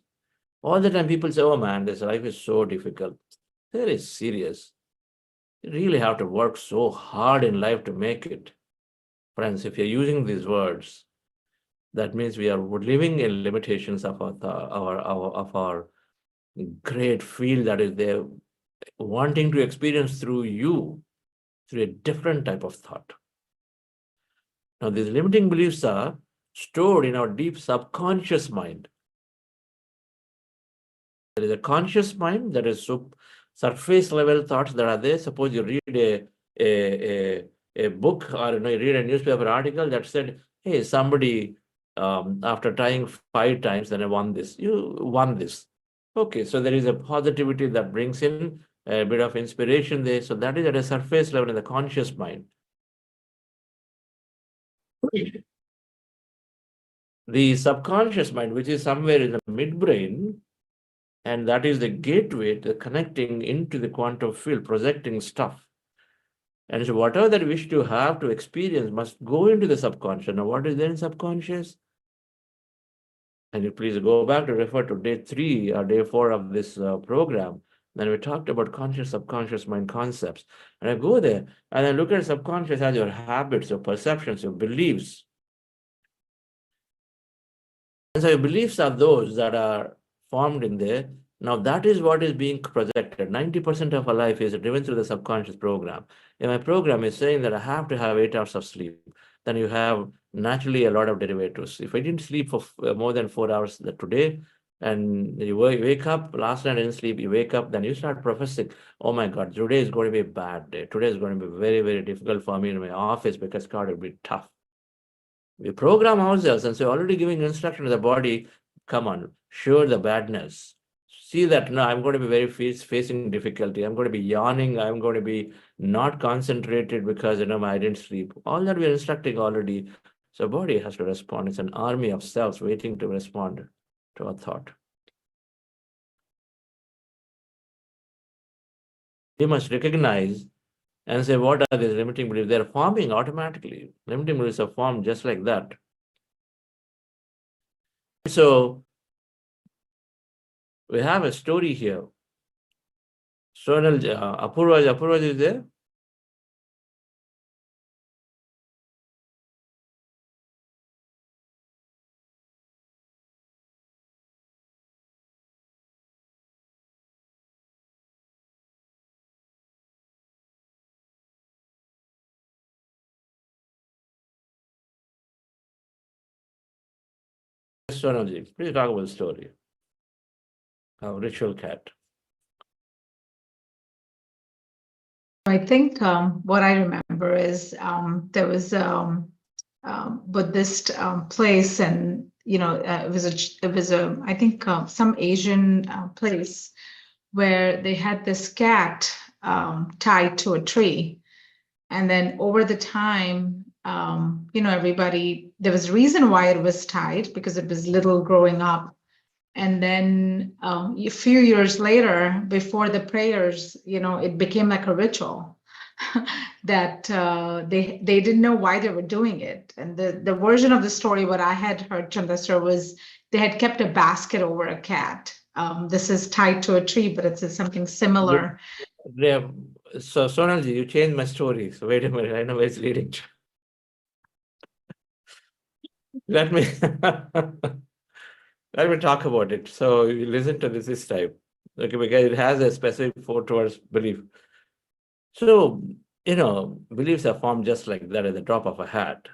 All the time people say, oh man, this life is so difficult. That is serious. You really have to work so hard in life to make it. Friends, if you're using these words, that means we are living in limitations of our great field that is there, wanting to experience through you, through a different type of thought. Now, these limiting beliefs are stored in our deep subconscious mind. There is a conscious mind that is surface level thoughts that are there. Suppose you read a book or you read a newspaper article that said, hey, somebody after trying 5 times, then I won this. You won this. Okay, so there is a positivity that brings in a bit of inspiration there. So that is at a surface level in the conscious mind. The subconscious mind, which is somewhere in the midbrain, and that is the gateway to connecting into the quantum field, projecting stuff. And so whatever that we wish to have to experience must go into the subconscious. Now, what is there in subconscious? And you please go back to refer to day 3 or day 4 of this program. Then we talked about conscious, subconscious mind concepts. And I go there and I look at subconscious as your habits, your perceptions, your beliefs. And so your beliefs are those that are formed in there. Now that is what is being projected. 90% of our life is driven through the subconscious program. And my program is saying that I have to have 8 hours of sleep. Then you have naturally a lot of derivatives. If I didn't sleep for more than 4 hours today, and you wake up, last night I didn't sleep, you wake up, then you start professing, oh my God, today is going to be a bad day. Today is going to be very, very difficult for me in my office because God, it'll be tough. We program ourselves, and so already giving instruction to the body, come on, show the badness. See that, no, I'm going to be facing difficulty. I'm going to be yawning. I'm going to be not concentrated because, I didn't sleep. All that we're instructing already. So body has to respond. It's an army of cells waiting to respond to a thought. We must recognize and say, what are these limiting beliefs? They're forming automatically. Limiting beliefs are formed just like that. So we have a story here. Sonal, Apurva is there? Sonalji, please talk about the story. Our ritual cat. I think what I remember is there was a Buddhist place, and it was a I think some Asian place where they had this cat tied to a tree, and then over the time everybody, there was a reason why it was tied, because it was little growing up. And then a few years later, before the prayers, it became like a ritual that they didn't know why they were doing it. And the version of the story, what I had heard, Chandra, was they had kept a basket over a cat. This is tied to a tree, but it's something similar. Yeah. So Sonalji, you changed my story. So wait a minute, I know where it's leading to. Let me let me talk about it. So you listen to this time, okay? Because it has a specific force towards belief. So beliefs are formed just like that at the drop of a hat.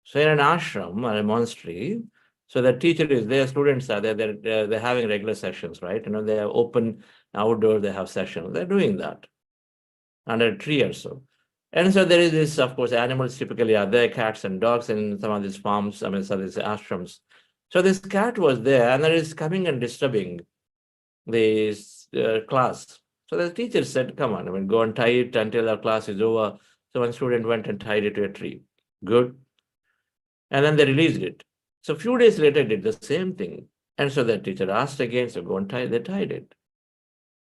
So in an ashram or a monastery, so the teacher is there, students are there, they're having regular sessions, right? They are open outdoor, they have sessions. They're doing that under a tree or so. And so there is this, of course, animals typically are there, cats and dogs in some of these farms, some of these ashrams. So this cat was there and it is coming and disturbing this class. So the teacher said, come on, go and tie it until our class is over. So one student went and tied it to a tree. Good. And then they released it. So a few days later, did the same thing. And so the teacher asked again, so go and tie, they tied it.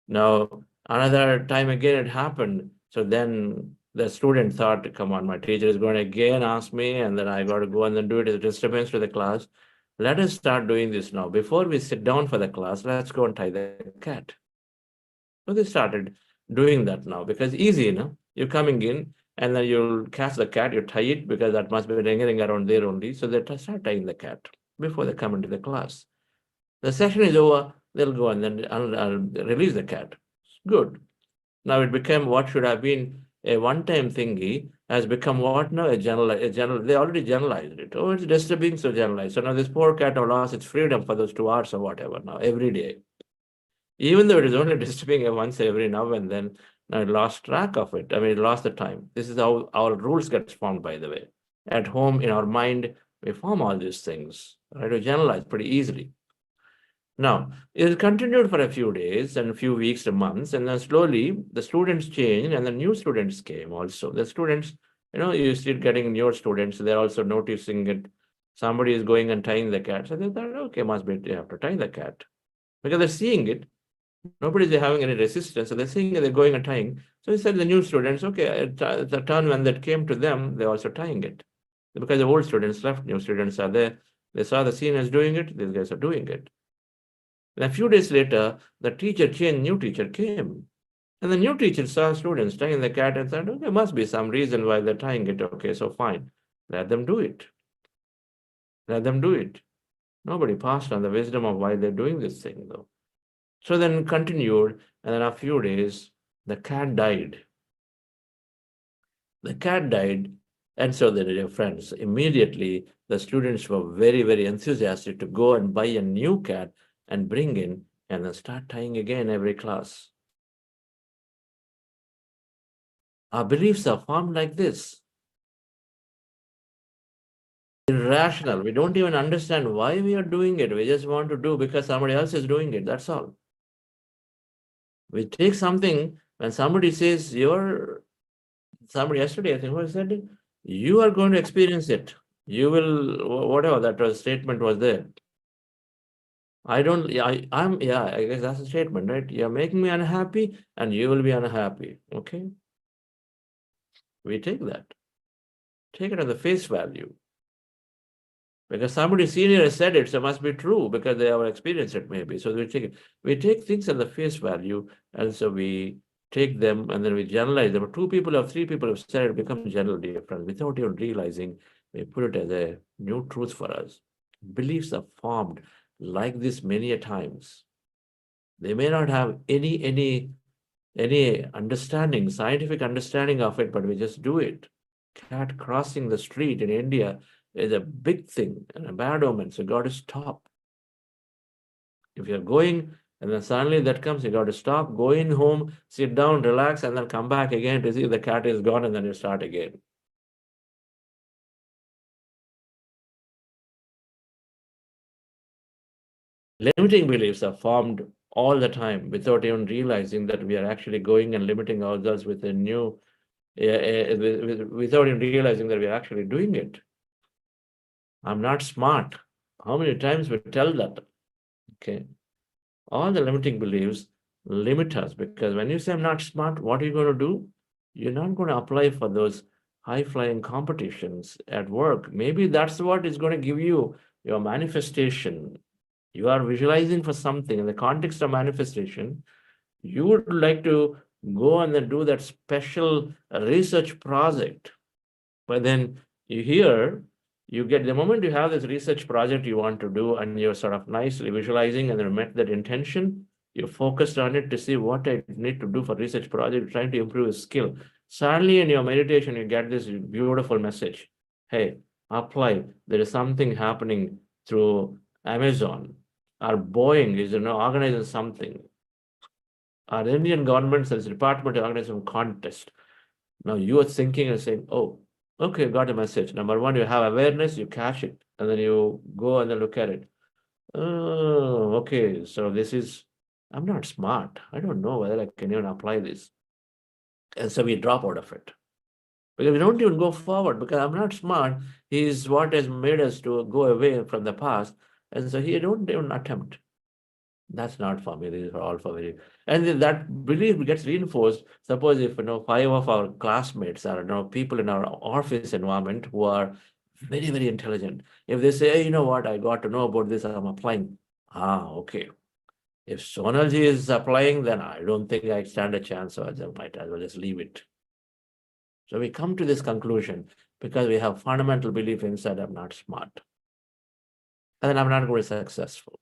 Now, another time again it happened. So then the student thought, come on, my teacher is going to again ask me, and then I got to go and then do it as a disturbance to the class. Let us start doing this now. Before we sit down for the class, let's go and tie the cat. So they started doing that now because easy, you're coming in and then you'll catch the cat, you tie it because that must be ringing around there only. So they start tying the cat before they come into the class. The session is over, they'll go and then release the cat. Good. Now it became what should have been a one-time thingy has become what now? A general. They already generalized it. Oh, it's disturbing, so generalized. So now this poor cat now lost its freedom for those 2 hours or whatever now, every day. Even though it is only disturbing once every now and then, now it lost track of it. It lost the time. This is how our rules get formed, by the way. At home, in our mind, we form all these things. Right? We generalize pretty easily. Now, it continued for a few days and a few weeks and months, and then slowly the students changed and the new students came also. The students, you still getting newer students, they're also noticing it. Somebody is going and tying the cat. So they thought, okay, must be you have to tie the cat. Because they're seeing it. Nobody's having any resistance. So they're seeing it, they're going and tying. So he said the new students, okay, the turn when that came to them, they're also tying it. Because the old students left, new students are there. They saw the seniors doing it, these guys are doing it. And a few days later, the teacher changed, new teacher came. And the new teacher saw students tying the cat and said, okay, there must be some reason why they're tying it. Okay, so fine. Let them do it. Let them do it. Nobody passed on the wisdom of why they're doing this thing, though. So then continued, and then a few days, the cat died. The cat died, and so the dear friends, immediately the students were very, very enthusiastic to go and buy a new cat and bring in and then start tying again every class. Our beliefs are formed like this. Irrational. We don't even understand why we are doing it. We just want to do because somebody else is doing it. That's all. We take something when somebody says somebody yesterday, I think, who said it? You are going to experience it. You will, whatever that statement was there. I guess that's a statement, right? You're making me unhappy and you will be unhappy. Okay. We take that. Take it as the face value. Because somebody senior has said it, so it must be true because they have experienced it maybe. So we take it. We take things at the face value, and so we take them and then we generalize them. 2 people or 3 people have said it becomes general difference without even realizing we put it as a new truth for us. Beliefs are formed like this many a times. They may not have any understanding, scientific understanding of it, but we just do it. Cat crossing the street in India is a big thing and a bad omen. So you got to stop. If you're going and then suddenly that comes, you got to stop, go in home, sit down, relax, and then come back again to see the cat is gone, and then you start again. Limiting beliefs are formed all the time without even realizing that we are actually going and limiting ourselves with a new without even realizing that we're actually doing it. I'm not smart. How many times we tell that? Okay. All the limiting beliefs limit us, because when you say I'm not smart, what are you going to do? You're not going to apply for those high-flying competitions at work. Maybe that's what is going to give you your manifestation. You are visualizing for something in the context of manifestation. You would like to go and then do that special research project. But then you hear, you get the moment you have this research project you want to do, and you're sort of nicely visualizing and then met that intention, you're focused on it to see what I need to do for research project, trying to improve a skill. Suddenly in your meditation, you get this beautiful message. Hey, apply. There is something happening through Amazon. Our Boeing is organizing something. Our Indian government says department organizing some contest. Now you are thinking and saying, oh, okay, got a message. Number one, you have awareness, you catch it, and then you go and then look at it. Oh, okay, so this is, I'm not smart. I don't know whether I can even apply this. And so we drop out of it. Because we don't even go forward, because I'm not smart is what has made us to go away from the past. And so here don't even attempt. That's not for me. These are all for me. And that belief gets reinforced. Suppose if 5 of our classmates are people in our office environment who are very, very intelligent. If they say, hey, you know what, I got to know about this, I'm applying. Okay. If Sonalji is applying, then I don't think I stand a chance, so I might as well just leave it. So we come to this conclusion because we have fundamental belief inside, I'm not smart. And then I'm not going to be successful.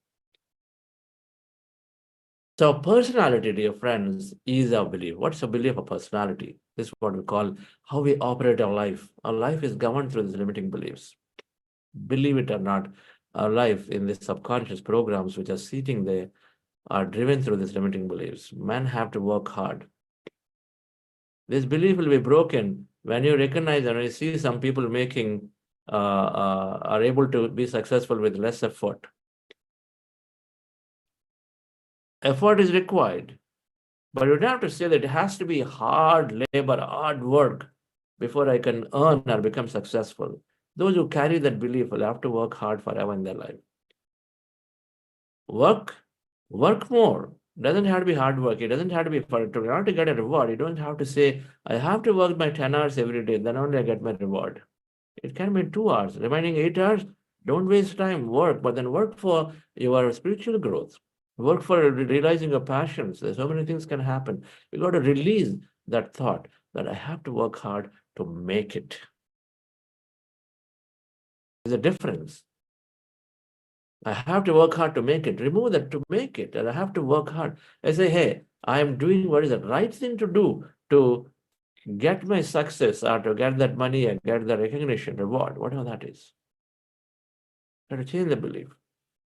So personality, dear friends, is our belief. What's a belief of personality? This is what we call how we operate our life. Our life is governed through these limiting beliefs. Believe it or not, our life in these subconscious programs which are sitting there are driven through these limiting beliefs. Men have to work hard. This belief will be broken when you recognize and when you see some people making, are able to be successful with less effort. Effort is required, but you don't have to say that it has to be hard labor, hard work before I can earn or become successful. Those who carry that belief will have to work hard forever in their life. Work more. Doesn't have to be hard work. It doesn't have to be to get a reward. You don't have to say, I have to work my 10 hours every day, then only I get my reward. It can be 2 hours. Remaining 8 hours, don't waste time, work, but then work for your spiritual growth. Work for realizing your passions. There's so many things can happen. You got to release that thought that I have to work hard to make it. There's a difference. I have to work hard to make it. Remove that to make it. And I have to work hard. I say, hey, I am doing what is the right thing to do to get my success or to get that money and get the recognition, reward, whatever that is. Got to change the belief.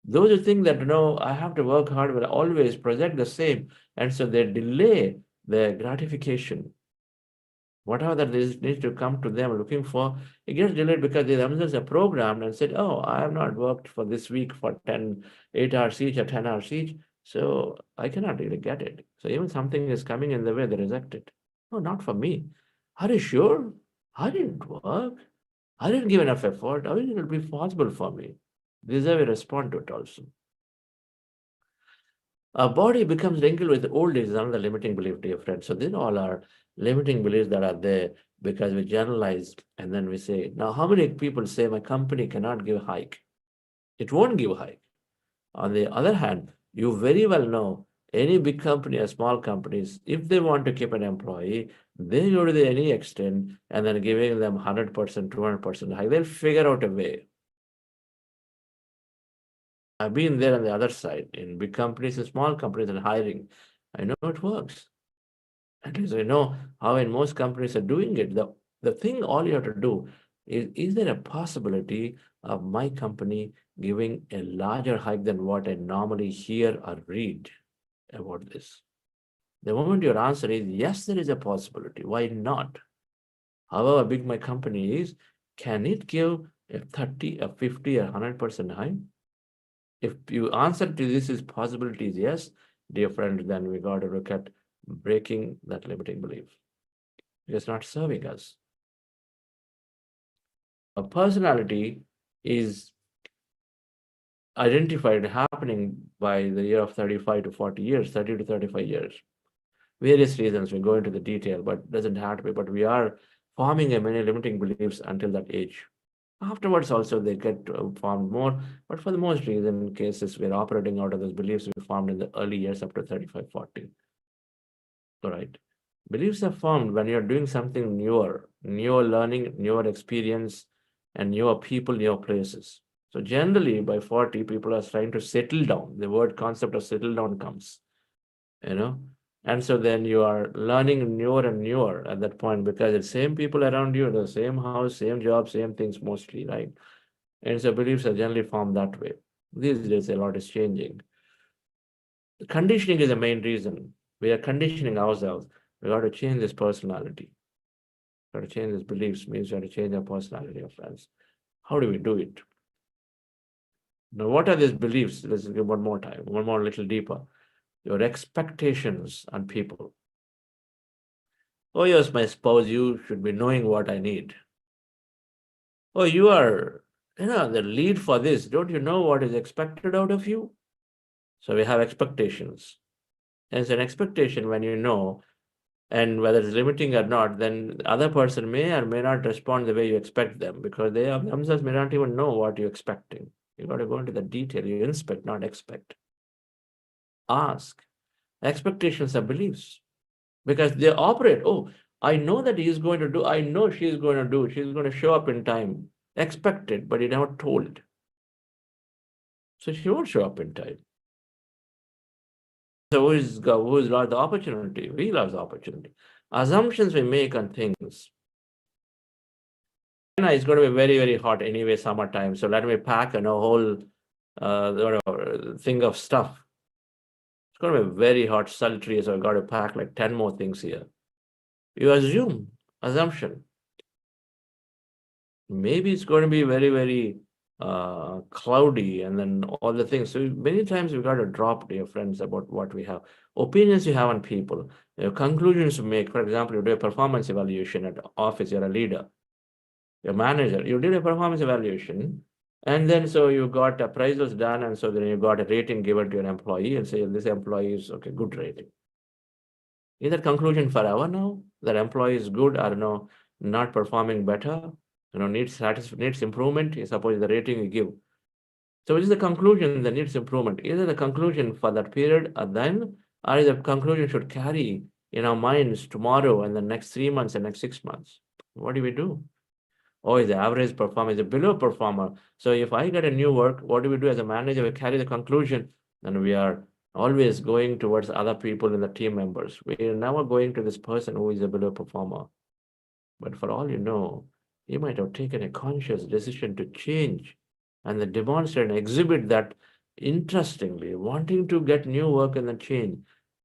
Those who think that, I have to work hard will always project the same. And so they delay their gratification. Whatever that needs to come to them looking for, it gets delayed because they themselves are programmed and said, oh, I have not worked for this week for 8 hours each or 10 hours each, so I cannot really get it. So even something is coming in the way, they reject it. No, not for me. Are you sure? I didn't work. I didn't give enough effort. How will it be possible for me? This is how we respond to it also. Our body becomes wrinkled with old age is another limiting belief, dear friends. So these all are limiting beliefs that are there because we generalize and then we say, now how many people say my company cannot give a hike? It won't give a hike. On the other hand, you very well know any big company or small companies, if they want to keep an employee, they go to any extent and then giving them 100%, 200% hike. They'll figure out a way. I've been there on the other side in big companies and small companies and hiring. I know it works. At least I know how in most companies are doing it. The thing all you have to do is there a possibility of my company giving a larger hike than what I normally hear or read about this? The moment your answer is yes, there is a possibility. Why not? However big my company is, can it give a 30, a 50, a 100% hike? If you answer to this is possibility is yes, dear friend, then we got to look at breaking that limiting belief. It's not serving us. A personality is identified happening by the year of 35 to 40 years, 30 to 35 years. Various reasons, we go into the detail, but it doesn't have to be. But we are forming many limiting beliefs until that age. Afterwards also they get formed more, but for the most reason cases, we're operating out of those beliefs we formed in the early years up to 35, 40. All right. Beliefs are formed when you're doing something newer learning, newer experience, and newer people, newer places. So generally by 40, people are trying to settle down. The word concept of settle down comes, and so then you are learning newer and newer at that point, because it's same people around you, the same house, same job, same things mostly, right? And so beliefs are generally formed that way. These days a lot is changing. Conditioning is the main reason. We are conditioning ourselves. We got to change this personality. Got to change these beliefs, means we have to change our personality, of friends. How do we do it? Now, what are these beliefs? Let's give one more time, one more little deeper. Your expectations on people. Oh, yes, my spouse, you should be knowing what I need. Oh, you are, the lead for this. Don't you know what is expected out of you? So we have expectations. And it's an expectation when you know, and whether it's limiting or not, then the other person may or may not respond the way you expect them, because they themselves may not even know what you're expecting. You got to go into the detail. You inspect, not expect. Ask. Expectations are beliefs, because they operate. Oh, I know that he's going to do, I know she's going to do, she's going to show up in time. Expected, but you never told. So she won't show up in time. So who's lost the opportunity? We lost the opportunity. Assumptions we make on things. It's going to be very, very hot anyway, summertime. So let me pack a whole thing of stuff. It's going to be very hot, sultry, so I've got to pack like 10 more things here. You assumption. Maybe it's going to be very, very cloudy, and then all the things. So many times we've got to drop, dear friends, about what we have. Opinions you have on people, conclusions you make. For example, you do a performance evaluation at office, you're a leader, your manager, you did a performance evaluation, and then so you got appraisals done, and so then you got a rating given to an employee and say this employee is okay, good rating. Is that conclusion forever now? That employee is good or not performing better? Needs improvement. Suppose the rating you give. So which is the conclusion that needs improvement? Either the conclusion for that period or then, or the conclusion should carry in our minds tomorrow and the next 3 months and next 6 months. What do we do? Oh, is the average performer, is a below performer. So if I get a new work, what do we do as a manager? We carry the conclusion, and we are always going towards other people in the team members. We are never going to this person who is a below performer. But for all you know, you might have taken a conscious decision to change and then demonstrate and exhibit that interestingly, wanting to get new work and then change.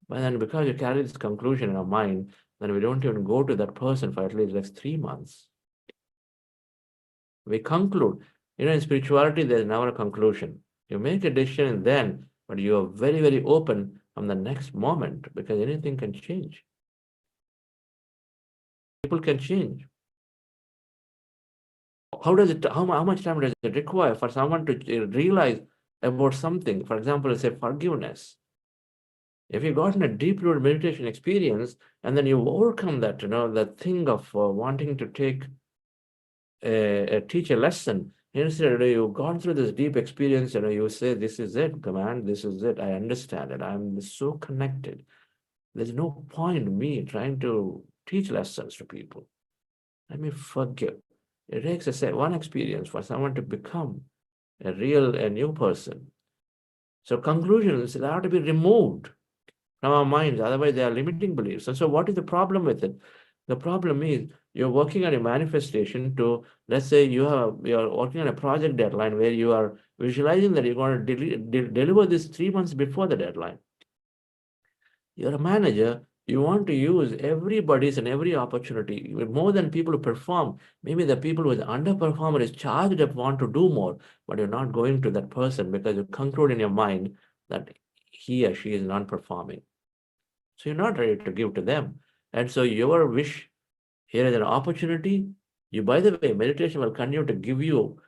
But then because you carry this conclusion in our mind, then we don't even go to that person for at least the next 3 months. We conclude. In spirituality, there's never a conclusion. You make a decision then, but you are very, very open from the next moment, because anything can change. People can change. How much time does it require for someone to realize about something? For example, say forgiveness. If you've gotten a deep-rooted meditation experience, and then you overcome that, that thing of wanting to teach a lesson, instead you've gone through this deep experience, you say, this is it, command, this is it, I understand it, I'm so connected. There's no point in me trying to teach lessons to people. Let me forgive. It takes one experience for someone to become a new person. So conclusions have to be removed from our minds, otherwise they are limiting beliefs. And so what is the problem with it? The problem is you're working on a manifestation to, let's say you're working on a project deadline where you are visualizing that you're going to deliver this 3 months before the deadline. You're a manager. You want to use everybody's and every opportunity, more than people who perform. Maybe the people who is underperformer is charged up, want to do more, but you're not going to that person because you conclude in your mind that he or she is non-performing. So you're not ready to give to them. And so your wish Here is an opportunity. You, by the way, meditation will continue to give you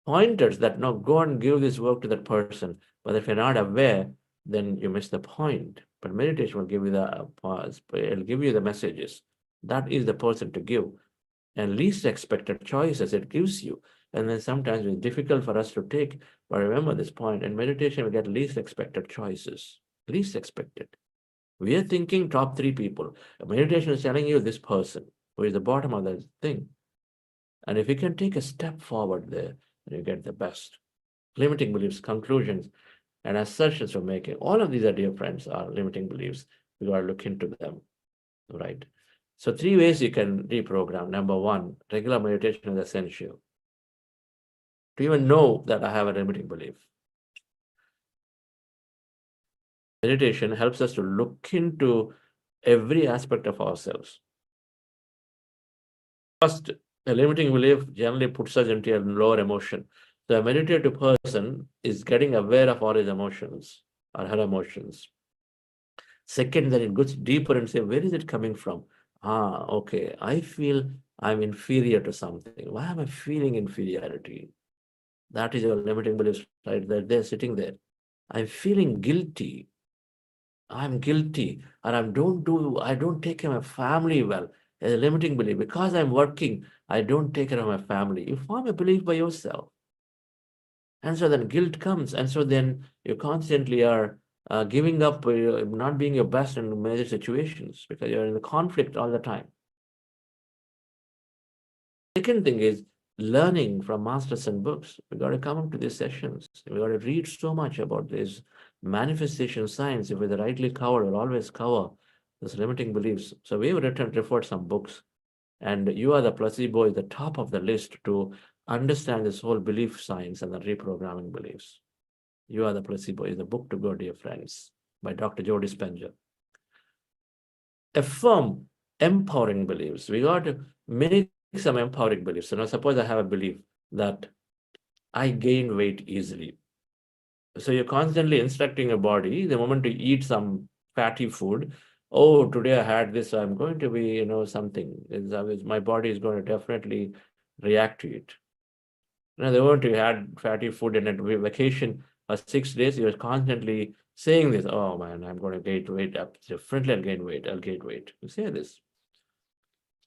pointers that no, go and give this work to that person. But if you're not aware, then you miss the point. But meditation will give you the pause. It'll give you the messages. That is the person to give. And least expected choices it gives you. And then sometimes it's difficult for us to take. But remember this point. In meditation, we get least expected choices. Least expected. We are thinking top 3 people. Meditation is telling you this person who is the bottom of the thing. And if you can take a step forward there, then you get the best. Limiting beliefs, conclusions, and assertions we're making. All of these, are, dear friends, are limiting beliefs. We got to look into them, right? So 3 ways you can reprogram. Number 1, regular meditation is essential. To even know that I have a limiting belief. Meditation helps us to look into every aspect of ourselves. First, a limiting belief generally puts us into a lower emotion. The meditative person is getting aware of all his emotions or her emotions. Second, then it goes deeper and say, where is it coming from? Okay, I feel I'm inferior to something. Why am I feeling inferiority? That is your limiting beliefs, right? They're sitting there. I'm feeling guilty. I'm guilty, or I don't take care of my family well. As a limiting belief, because I'm working, I don't take care of my family. You form a belief by yourself. And so then guilt comes. And so then you constantly are giving up, not being your best in major situations because you're in the conflict all the time. Second thing is learning from masters and books. We got to come up to these sessions. We got to read so much about this manifestation science. If we're rightly covered, we'll always cover this limiting beliefs. So we've referred some books, and You Are the Placebo is the top of the list to understand this whole belief science and the reprogramming beliefs. You Are the Placebo is the book to go, dear friends, by Dr. Joe Dispenza. Affirm empowering beliefs. We got to make some empowering beliefs. So now suppose I have a belief that I gain weight easily. So you're constantly instructing your body, the moment you eat some fatty food, oh, today I had this, so I'm going to be, something. My body is going to definitely react to it. Now, the moment you had fatty food in a vacation for 6 days, you're constantly saying this, oh man, I'm going to gain weight up. Definitely I'll gain weight. You say this.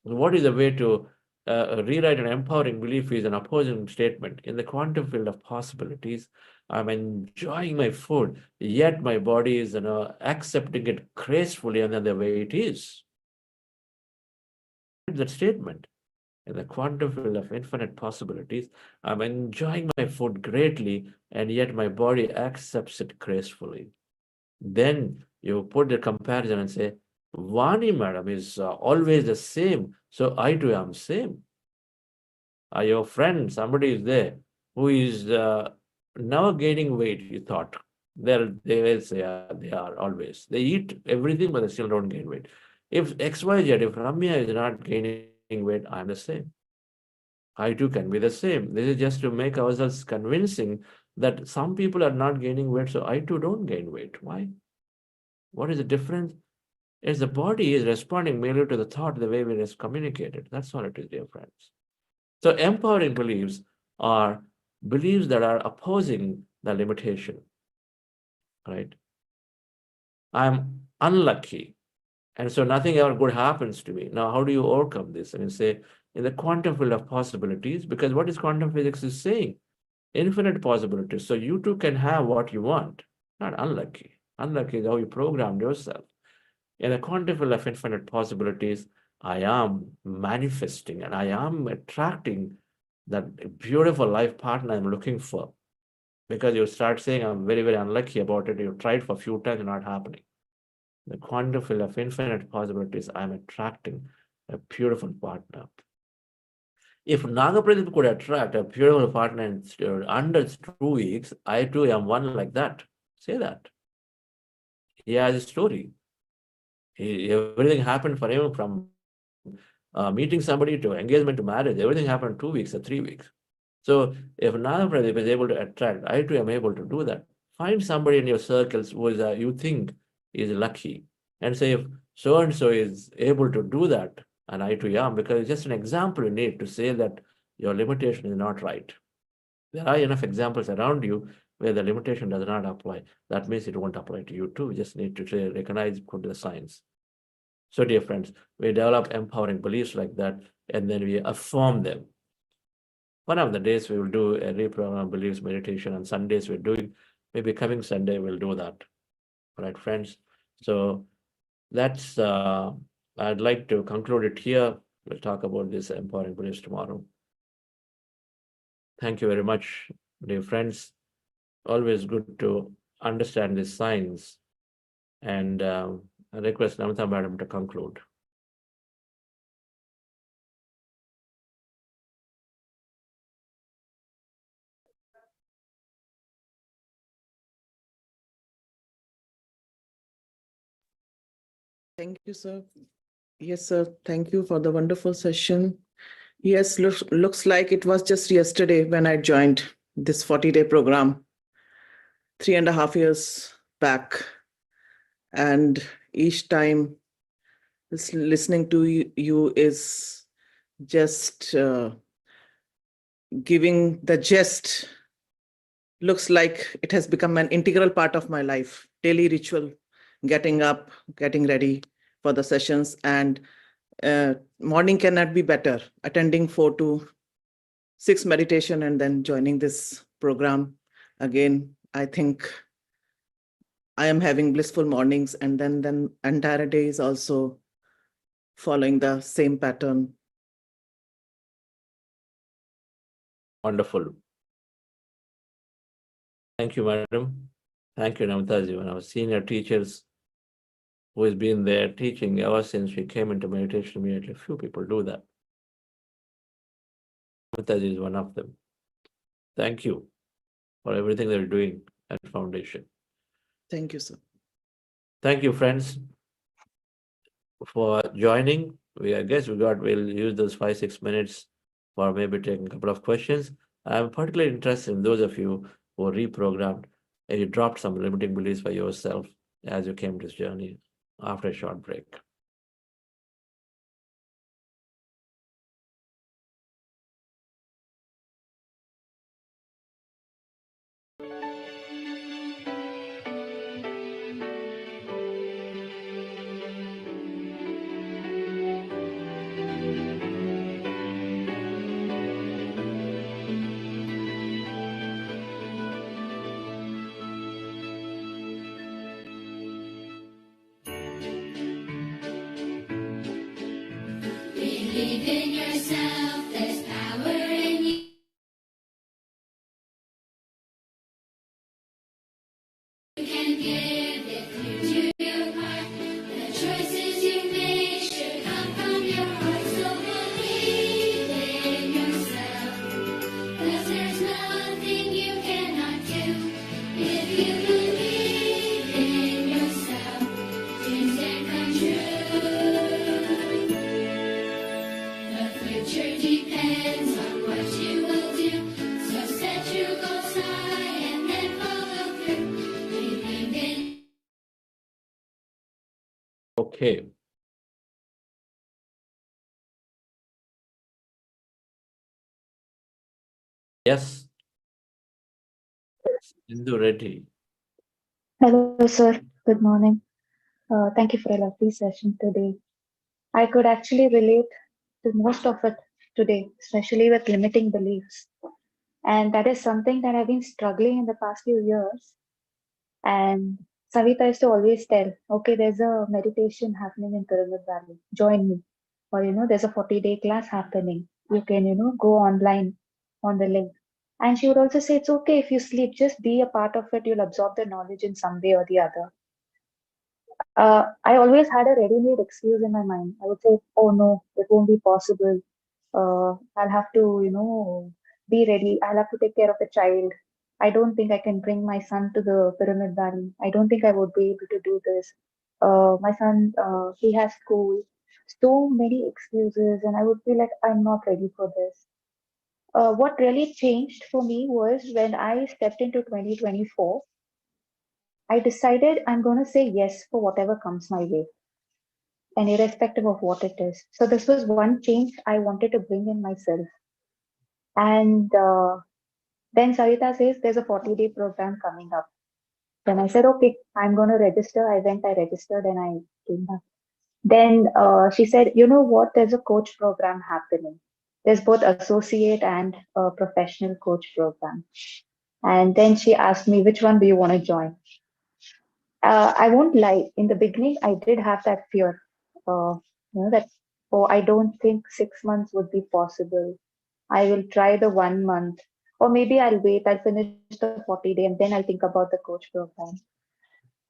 What is the way to rewrite an empowering belief is an opposing statement. In the quantum field of possibilities, I'm enjoying my food, yet my body is accepting it gracefully and then the way it is. That statement. In the quantum field of infinite possibilities, I'm enjoying my food greatly, and yet my body accepts it gracefully. Then you put the comparison and say, Vani madam is always the same, so I too am same. Your friend, somebody is there who is now gaining weight, you thought. They will say, they are always. They eat everything, but they still don't gain weight. If XYZ, if Ramya is not gaining weight, I'm the same. I too can be the same. This is just to make ourselves convincing that some people are not gaining weight, so I too don't gain weight. Why? What is the difference? Is the body is responding merely to the thought the way we just communicated. That's all it is, dear friends. So empowering beliefs are beliefs that are opposing the limitation, right? I'm unlucky, and so nothing ever good happens to me. Now, how do you overcome this? And you say, in the quantum field of possibilities, because what is quantum physics is saying? Infinite possibilities. So you too can have what you want, not unlucky. Unlucky is how you programmed yourself. In the quantum field of infinite possibilities, I am manifesting and I am attracting that beautiful life partner I'm looking for. Because you start saying, I'm very, very unlucky about it. You tried for a few times, not happening. The quantum field of infinite possibilities, I'm attracting a beautiful partner. If Nagapradeep could attract a beautiful partner in under 2 weeks, I too am one like that. Say that. He has a story. Everything happened for him from meeting somebody to engagement to marriage. Everything happened in 2 weeks or 3 weeks. So if Nagapradeep is able to attract, I too am able to do that. Find somebody in your circles who is you think is lucky, and say if so-and-so is able to do that, an eye to Yam, because it's just an example you need to say that your limitation is not right. There are enough examples around you where the limitation does not apply. That means it won't apply to you too. You just need to recognize, put the signs. So dear friends, we develop empowering beliefs like that, and then we affirm them. One of the days we will do a reprogram beliefs meditation, and Sundays we're doing, maybe coming Sunday we'll do that. All right, friends. So that's, I'd like to conclude it here. We'll talk about this empowering beliefs tomorrow. Thank you very much, dear friends. Always good to understand these signs. And I request Namita Madam to conclude. Thank you, sir. Yes, sir. Thank you for the wonderful session. Yes, looks like it was just yesterday when I joined this 40-day program, 3.5 years back. And each time listening to you is just giving the gist. Looks like it has become an integral part of my life, daily ritual, getting up, getting ready for the sessions, and morning cannot be better. Attending 4 to 6 meditation and then joining this program again. I think I am having blissful mornings, and then entire day is also following the same pattern. Wonderful. Thank you, madam. Thank you, Namitaji. One of our senior teachers who has been there teaching ever since we came into meditation immediately. Few people do that. Namitaji is one of them. Thank you for everything that you're doing at Foundation. Thank you, sir. Thank you, friends, for joining. We'll use those 5-6 minutes for maybe taking a couple of questions. I'm particularly interested in those of you who are reprogrammed and you dropped some limiting beliefs by yourself as you came to this journey after a short break. Believe in yourself, there's power in you. You can give if you do your part. The choices you make should come from your heart. So believe in yourself, 'cause there's nothing you cannot do. If you believe in yourself, dreams can come true. The future depends on what you will do. So set your goals high and then follow through. Believe in. Okay. Yes. Indu Reddy. Hello, sir. Good morning. Thank you for a lovely session today. I could actually relate to most of it today, especially with limiting beliefs. And that is something that I've been struggling in the past few years. And Savita used to always tell, okay, there's a meditation happening in Pyramid Valley. Join me. Or, there's a 40-day class happening. You can, go online on the link. And she would also say, it's okay if you sleep, just be a part of it. You'll absorb the knowledge in some way or the other. I always had a ready-made excuse in my mind. I would say, oh no, it won't be possible. I'll have to, be ready. I'll have to take care of a child. I don't think I can bring my son to the Pyramid Valley. I don't think I would be able to do this. My son, he has school. So many excuses, and I would feel like I'm not ready for this. What really changed for me was when I stepped into 2024, I decided I'm going to say yes for whatever comes my way. and irrespective of what it is. So this was one change I wanted to bring in myself. And then Savita says there's a 40-day program coming up. Then I said, okay, I'm going to register. I registered, and I came back. Then she said, you know what? There's a coach program happening. There's both associate and a professional coach program. And then she asked me, which one do you want to join? I won't lie. In the beginning, I did have that fear, that, oh, I don't think 6 months would be possible. I will try the 1 month, or maybe I'll wait. I'll finish the 40-day, and then I'll think about the coach program.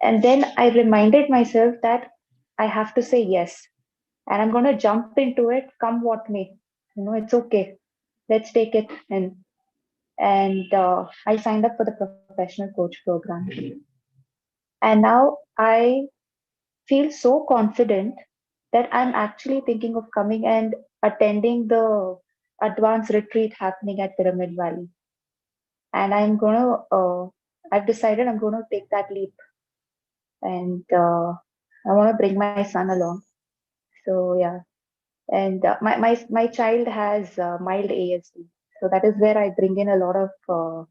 And then I reminded myself that I have to say yes, and I'm going to jump into it, come what may. It's okay. Let's take it in. And I signed up for the professional coach program. And now I feel so confident that I'm actually thinking of coming and attending the advanced retreat happening at Pyramid Valley. And I've decided I'm going to take that leap. And I want to bring my son along. So yeah. And my child has mild ASD. So that is where I bring in a lot of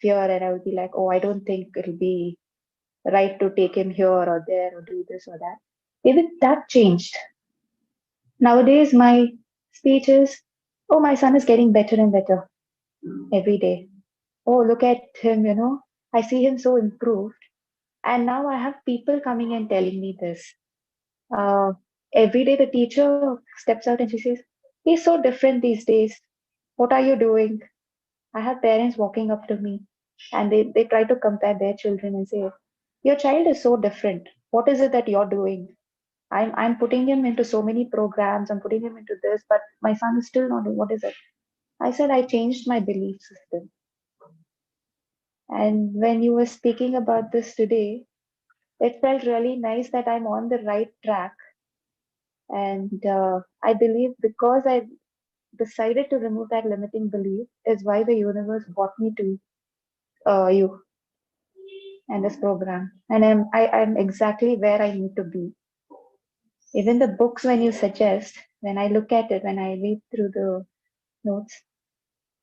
fear, and I would be like, oh, I don't think it'll be right to take him here or there or do this or that. Even that changed. Nowadays, my speech is, oh, my son is getting better and better every day. Oh, look at him, I see him so improved. And now I have people coming and telling me this. Every day the teacher steps out and she says, he's so different these days. What are you doing? I have parents walking up to me and they try to compare their children and say, your child is so different. What is it that you're doing? I'm putting him into so many programs, I'm putting him into this, but my son is still not doing. What is it? I said, I changed my belief system. And when you were speaking about this today, it felt really nice that I'm on the right track. And I believe because I decided to remove that limiting belief is why the universe brought me to you and this program. And I'm exactly where I need to be. Even the books, when you suggest, when I look at it, when I read through the notes,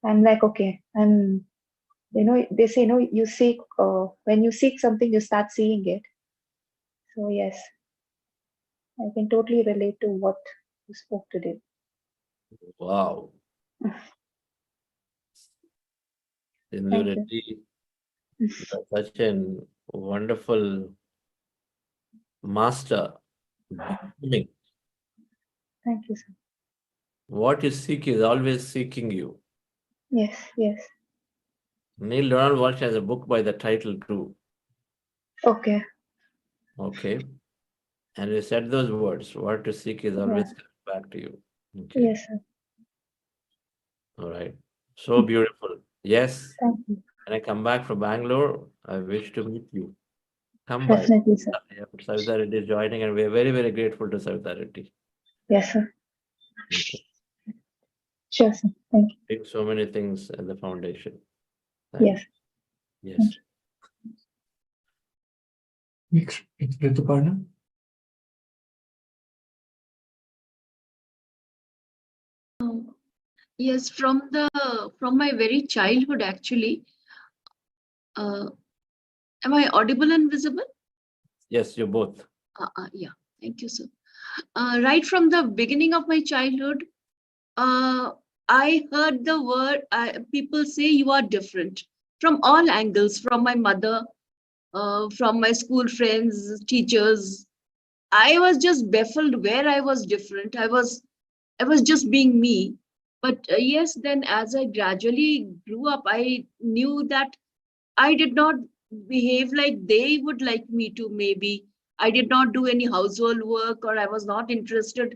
I'm like, okay, they say, you seek, when you seek something, you start seeing it. So yes, I can totally relate to what you spoke today. Wow. Reddy, you are such a wonderful master. Thank you, sir. What you seek is always seeking you. Yes, yes. Neil Donald Walsh has a book by the title too. Okay. Okay. And we said those words. What to seek is always coming back to you. Okay. Yes, sir. All right. So beautiful. Yes. Thank you. When I come back from Bangalore, I wish to meet you. Come by. Definitely, sir. Savita Reddy is joining, and we are very, very grateful to Savita Reddy. Yes, sir. Okay. Sure, sir. Thank you. Doing so many things at the foundation. Yes. Yes. Next, it's Rituparna. Yes, from my very childhood, actually. Am I audible and visible? Yes, you both. Yeah, thank you, sir. Right from the beginning of my childhood, I heard the word, people say you are different from all angles, from my mother, from my school friends, teachers. I was just baffled where I was different. I was just being me. But yes, then as I gradually grew up, I knew that I did not behave like they would like me to, maybe. I did not do any household work, or I was not interested.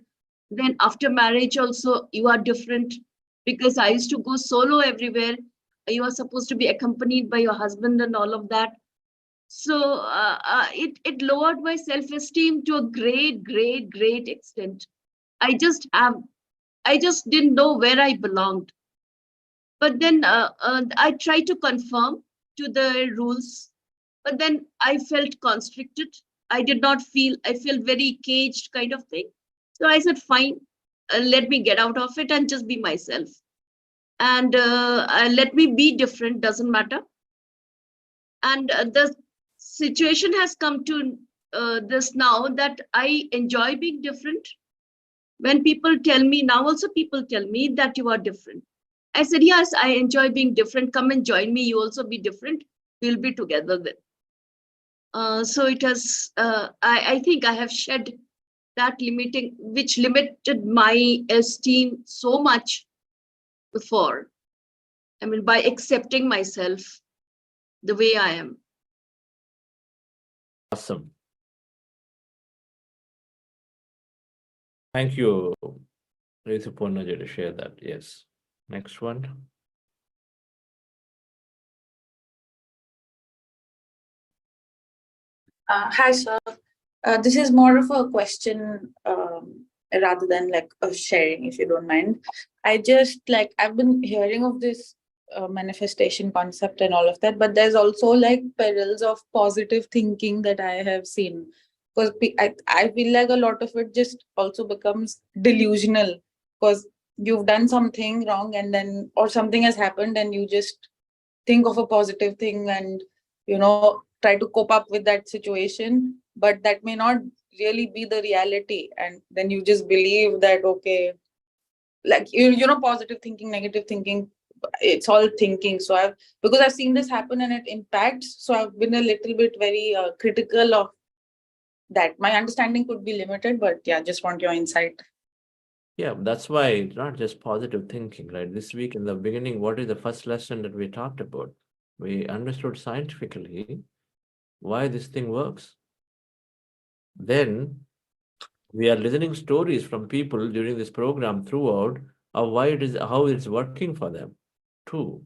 Then after marriage also, you are different, because I used to go solo everywhere. You are supposed to be accompanied by your husband and all of that. So it lowered my self-esteem to a great extent. I just didn't know where I belonged. But then I tried to conform to the rules, but then I felt constricted. I feel very caged kind of thing. So I said, fine, let me get out of it and just be myself. And let me be different, doesn't matter. And the situation has come to this now that I enjoy being different. When people tell me, now also people tell me that you are different. I said, yes, I enjoy being different. Come and join me. You also be different. We'll be together then. So it has, I think I have shed that limiting, which limited my esteem so much before. I mean, by accepting myself the way I am. Awesome. Thank you, Rituparnaji, to share that. Yes. Next one. Hi, sir. This is more of a question rather than like a sharing, if you don't mind. I've been hearing of this manifestation concept and all of that, but there's also like perils of positive thinking that I have seen. Because I feel like a lot of it just also becomes delusional, because you've done something wrong and then, or something has happened and you just think of a positive thing and, try to cope up with that situation, but that may not really be the reality. And then you just believe that, okay, like, positive thinking, negative thinking, it's all thinking. So because I've seen this happen and it impacts, so I've been a little bit very critical of that. My understanding could be limited, but yeah, just want your insight. Yeah, that's why it's not just positive thinking, right? This week in the beginning, what is the first lesson that we talked about? We understood scientifically why this thing works. Then we are listening stories from people during this program throughout of why it is, how it's working for them too.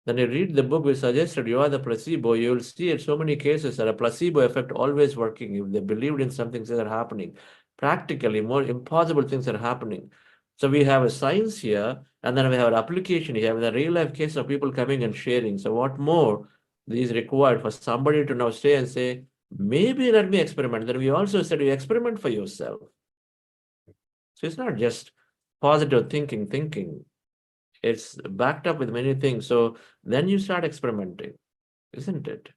Then you read the book we suggested, you are the placebo, you will see in so many cases that a placebo effect always working. If they believed in something that are happening, practically more impossible things are happening. So we have a science here, and then we have an application here with a real life case of people coming and sharing. So what more is required for somebody to now stay and say, maybe let me experiment. Then we also said you experiment for yourself. So it's not just positive thinking. It's backed up with many things. So then you start experimenting, isn't it?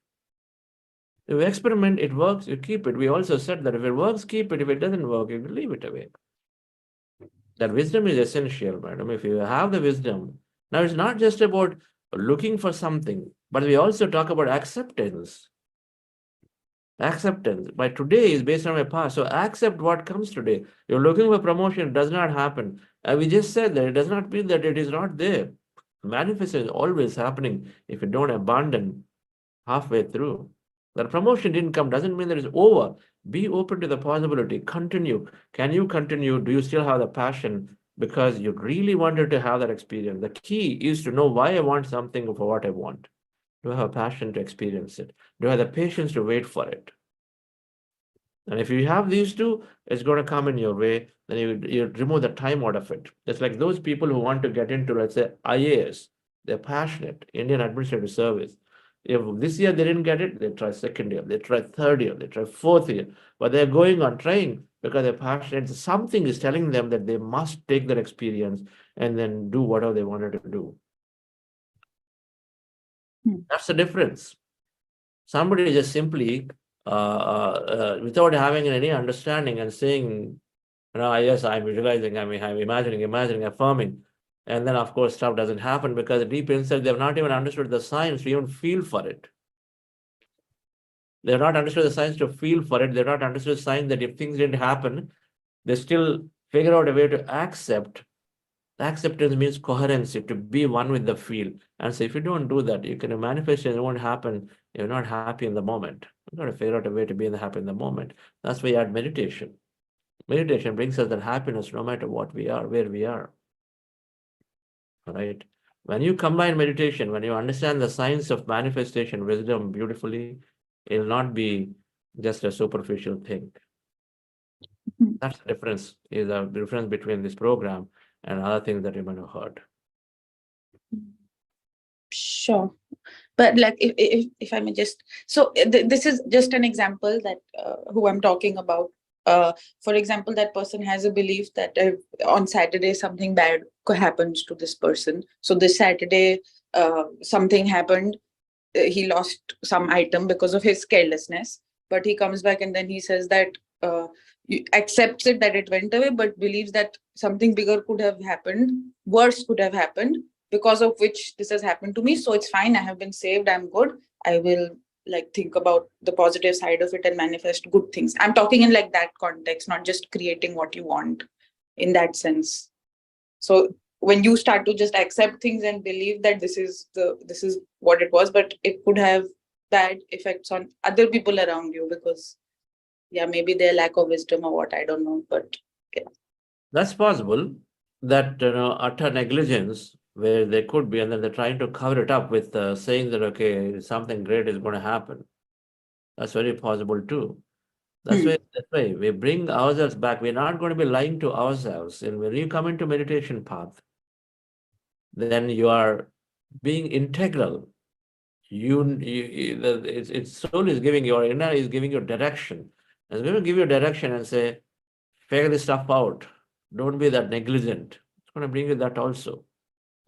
If you experiment, it works, you keep it. We also said that if it works, keep it. If it doesn't work, you leave it away. That wisdom is essential, madam. If you have the wisdom, now it's not just about looking for something, but we also talk about acceptance. Acceptance by today is based on my past. So accept what comes today. You're looking for promotion, it does not happen. And we just said that it does not mean that it is not there. Manifestation is always happening if you don't abandon halfway through. That promotion didn't come doesn't mean that it's over. Be open to the possibility. Continue. Can you continue? Do you still have the passion? Because you really wanted to have that experience. The key is to know why I want something for what I want. Do I have a passion to experience it? Do I have the patience to wait for it? And if you have these two, it's going to come in your way. Then you remove the time out of it. It's like those people who want to get into, let's say, IAS. They're passionate, Indian Administrative Service. If this year they didn't get it, they try second year, they try third year, they try fourth year. But they're going on trying because they're passionate. Something is telling them that they must take that experience and then do whatever they wanted to do. That's the difference. Somebody just simply, without having any understanding and saying, yes, I'm visualizing, I'm imagining, affirming. And then, of course, stuff doesn't happen because deep inside, they've not even understood the science to even feel for it. They've not understood the science to feel for it. They've not understood the science that if things didn't happen, they still figure out a way to accept. Acceptance means coherency, to be one with the feel. And so if you don't do that, you can manifest and it won't happen. You're not happy in the moment. You've got to figure out a way to be happy in the moment. That's why you add meditation. Meditation brings us that happiness no matter what we are, where we are. All right. When you combine meditation, when you understand the science of manifestation, wisdom beautifully, it will not be just a superficial thing. That's the difference, is the difference between this program and other things that you might have heard. Sure. But like, if I may just, so this is just an example that who I'm talking about. For example, that person has a belief that on Saturday something bad happens to this person. So this Saturday something happened. He lost some item because of his carelessness. But he comes back and then he says that accepts it that it went away, but believes that something bigger could have happened, worse could have happened, because of which this has happened to me. So it's fine. I have been saved. I'm good. I will like think about the positive side of it and manifest good things. I'm talking in like that context, not just creating what you want in that sense. So when you start to just accept things and believe that this is what it was, but it could have bad effects on other people around you because maybe their lack of wisdom or what, I don't know, but yeah. That's possible, that utter negligence where they could be, and then they're trying to cover it up with saying that, okay, something great is going to happen. That's very possible too. That's why we bring ourselves back. We're not going to be lying to ourselves. And when you come into meditation path, then you are being integral. It's soul is giving, your inner is giving you direction. It's going to give you direction and say, figure this stuff out. Don't be that negligent. It's going to bring you that also.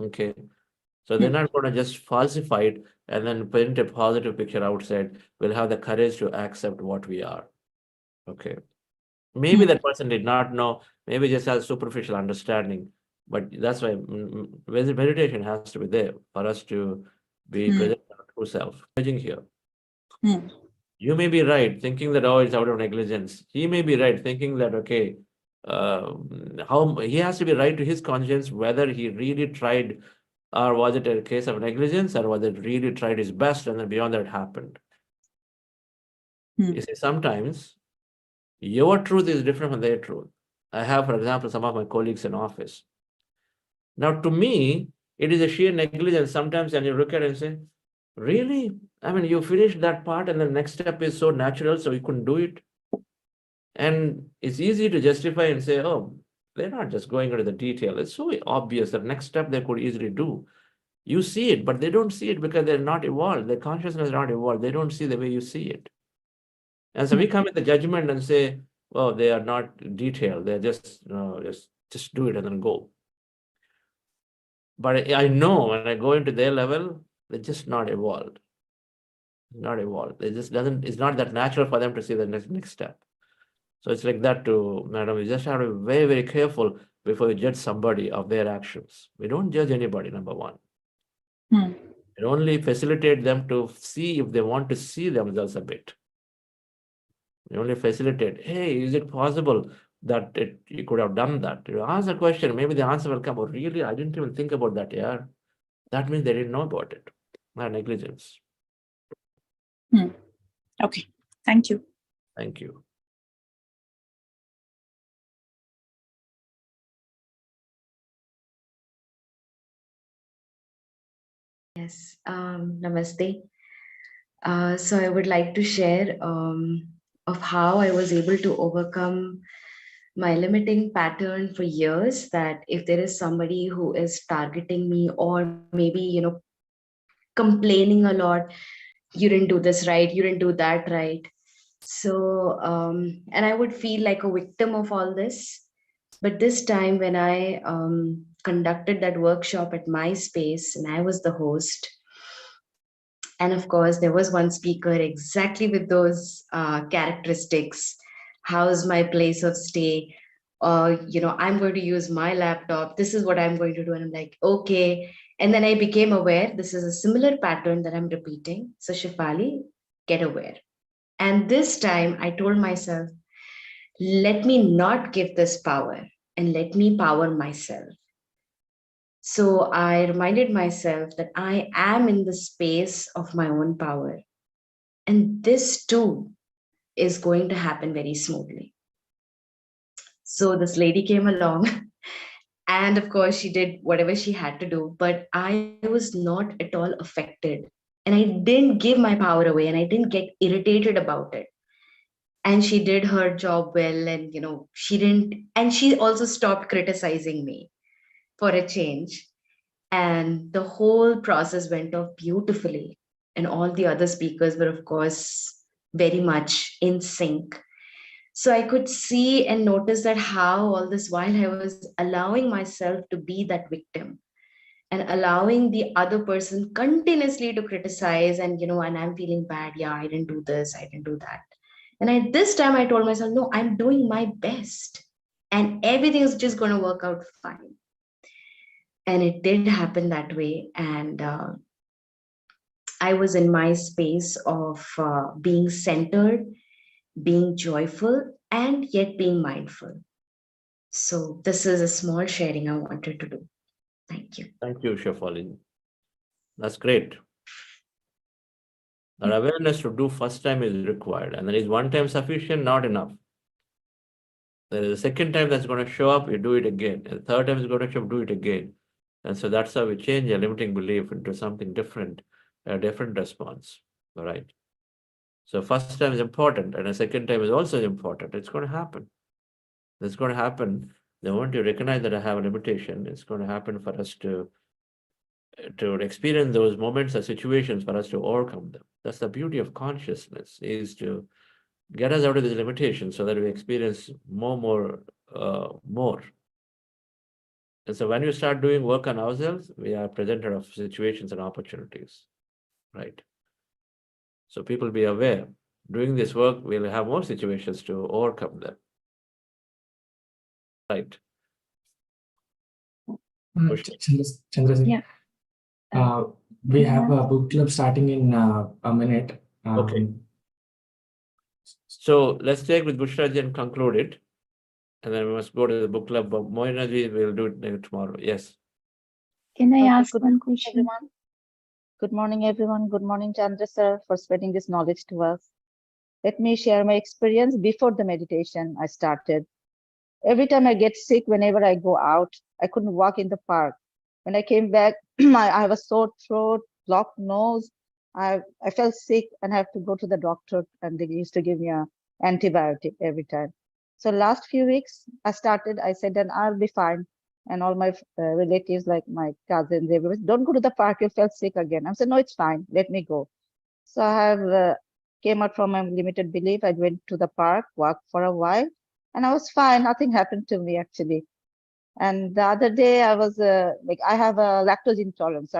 Okay. So they're not going to just falsify it and then paint a positive picture outside. We'll have the courage to accept what we are. Okay. Maybe that person did not know, maybe just has superficial understanding. But that's why meditation has to be there for us to be present in our true self. Here. You may be right, thinking that, oh, it's out of negligence. He may be right, thinking that, okay, how he has to be right to his conscience, whether he really tried, or was it a case of negligence, or was it really tried his best, and then beyond that it happened. You see, sometimes your truth is different from their truth. I have, for example, some of my colleagues in office. Now, to me, it is a sheer negligence sometimes, and you look at it and say, really? I mean, you finished that part, and the next step is so natural, so you couldn't do it. And it's easy to justify and say, oh, they're not just going into the detail. It's so obvious that next step they could easily do. You see it, but they don't see it because they're not evolved. Their consciousness is not evolved. They don't see the way you see it. And so we come with the judgment and say, oh, they are not detailed. They're just, just do it and then go. But I know when I go into their level, they're just not evolved. Not evolved. They just doesn't, it's not that natural for them to see the next step. So it's like that too, madam. You just have to be very, very careful before you judge somebody of their actions. We don't judge anybody, number one. We only facilitate them to see if they want to see themselves a bit. We only facilitate, hey, is it possible that you could have done that? You ask a question, maybe the answer will come, oh, really? I didn't even think about that, yeah. That means they didn't know about it. Not negligence. Okay, thank you. Thank you. Yes, namaste. So I would like to share of how I was able to overcome my limiting pattern for years, that if there is somebody who is targeting me or maybe, complaining a lot, you didn't do this right, you didn't do that right. So, and I would feel like a victim of all this. But this time when I conducted that workshop at my space and I was the host, and of course, there was one speaker exactly with those characteristics. How's my place of stay? I'm going to use my laptop. This is what I'm going to do. And I'm like, okay. And then I became aware this is a similar pattern that I'm repeating. So Shefali, get aware. And this time I told myself, let me not give this power and let me power myself. So I reminded myself that I am in the space of my own power. And this too is going to happen very smoothly. So this lady came along and of course she did whatever she had to do, but I was not at all affected. And I didn't give my power away and I didn't get irritated about it. And she did her job well, and she didn't, and she also stopped criticizing me for a change. And the whole process went off beautifully. And all the other speakers were, of course, very much in sync. So I could see and notice that how all this while I was allowing myself to be that victim and allowing the other person continuously to criticize and, and I'm feeling bad. Yeah, I didn't do this, I didn't do that. And at this time, I told myself, no, I'm doing my best and everything is just going to work out fine. And it did happen that way. And I was in my space of being centered, being joyful, and yet being mindful. So this is a small sharing I wanted to do. Thank you. Thank you, Shafali. That's great. That awareness to do first time is required, and there is one time sufficient, not enough. There is a second time that's going to show up, you do it again. And the third time is going to show up, do it again. And so that's how we change a limiting belief into something different, a different response. All right. So first time is important, and a second time is also important. It's going to happen. It's going to happen. The moment you recognize that I have a limitation, it's going to happen for us to experience those moments or situations for us to overcome them. That's the beauty of consciousness, is to get us out of these limitations so that we experience more. And so when we start doing work on ourselves, we are presented of situations and opportunities, right? So people be aware, doing this work, we'll have more situations to overcome them. Right. Chandra, Yeah. we have a book club starting in a minute. Okay. So let's take with Bushraji and conclude it. And then we must go to the book club. But more energy, we'll do it tomorrow. Yes. Can I Okay, ask good one morning, question? everyone. Good morning, everyone. Good morning, Chandra sir, for spreading this knowledge to us. Let me share my experience before the meditation I started. Every time I get sick, whenever I go out, I couldn't walk in the park. When I came back, I have a sore throat, blocked nose. I felt sick and I have to go to the doctor, and they used to give me an antibiotic every time. So last few weeks, I said, then I'll be fine. And all my relatives, like my cousins, everybody, don't go to the park, you felt sick again. I said, no, it's fine, let me go. So I have came out from my limited belief. I went to the park, walked for a while, and I was fine. Nothing happened to me, actually. And the other day, I was I have a lactose intolerance.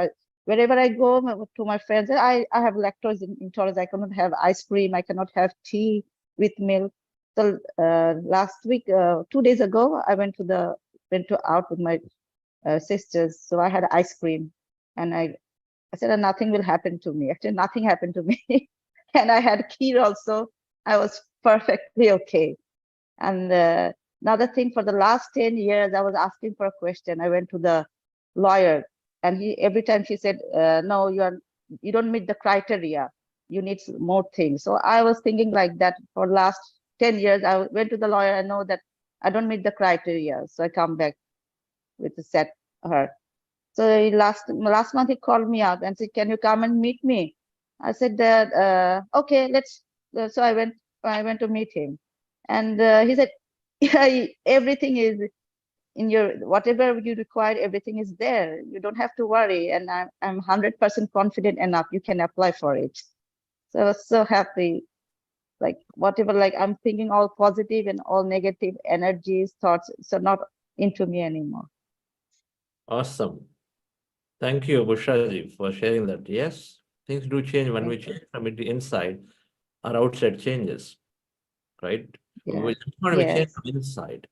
Wherever I go to my friends, I have lactose intolerance. I cannot have ice cream. I cannot have tea with milk. So last week, 2 days ago, I went out with my sisters. So I had ice cream, and I said nothing will happen to me. Actually, nothing happened to me. And I had kheer also. I was perfectly okay. And another thing, for the last 10 years, I was asking for a question. I went to the lawyer, and every time she said, no, you don't meet the criteria. You need more things. So I was thinking like that for last 10 years. I went to the lawyer. I know that I don't meet the criteria. So I come back with a set her. So last month he called me up and said, can you come and meet me? I said that, okay, let's. So I went to meet him, and he said, yeah, everything is in whatever you require, everything is there. You don't have to worry. And I'm 100% confident enough. You can apply for it. So I was so happy. Like whatever, I'm thinking all positive and all negative energies, thoughts, so not into me anymore. Awesome. Thank you, Bushraji, for sharing that. Yes, things do change when we change from the inside. Our outside changes, right? Yeah. We want to Yes. change from inside.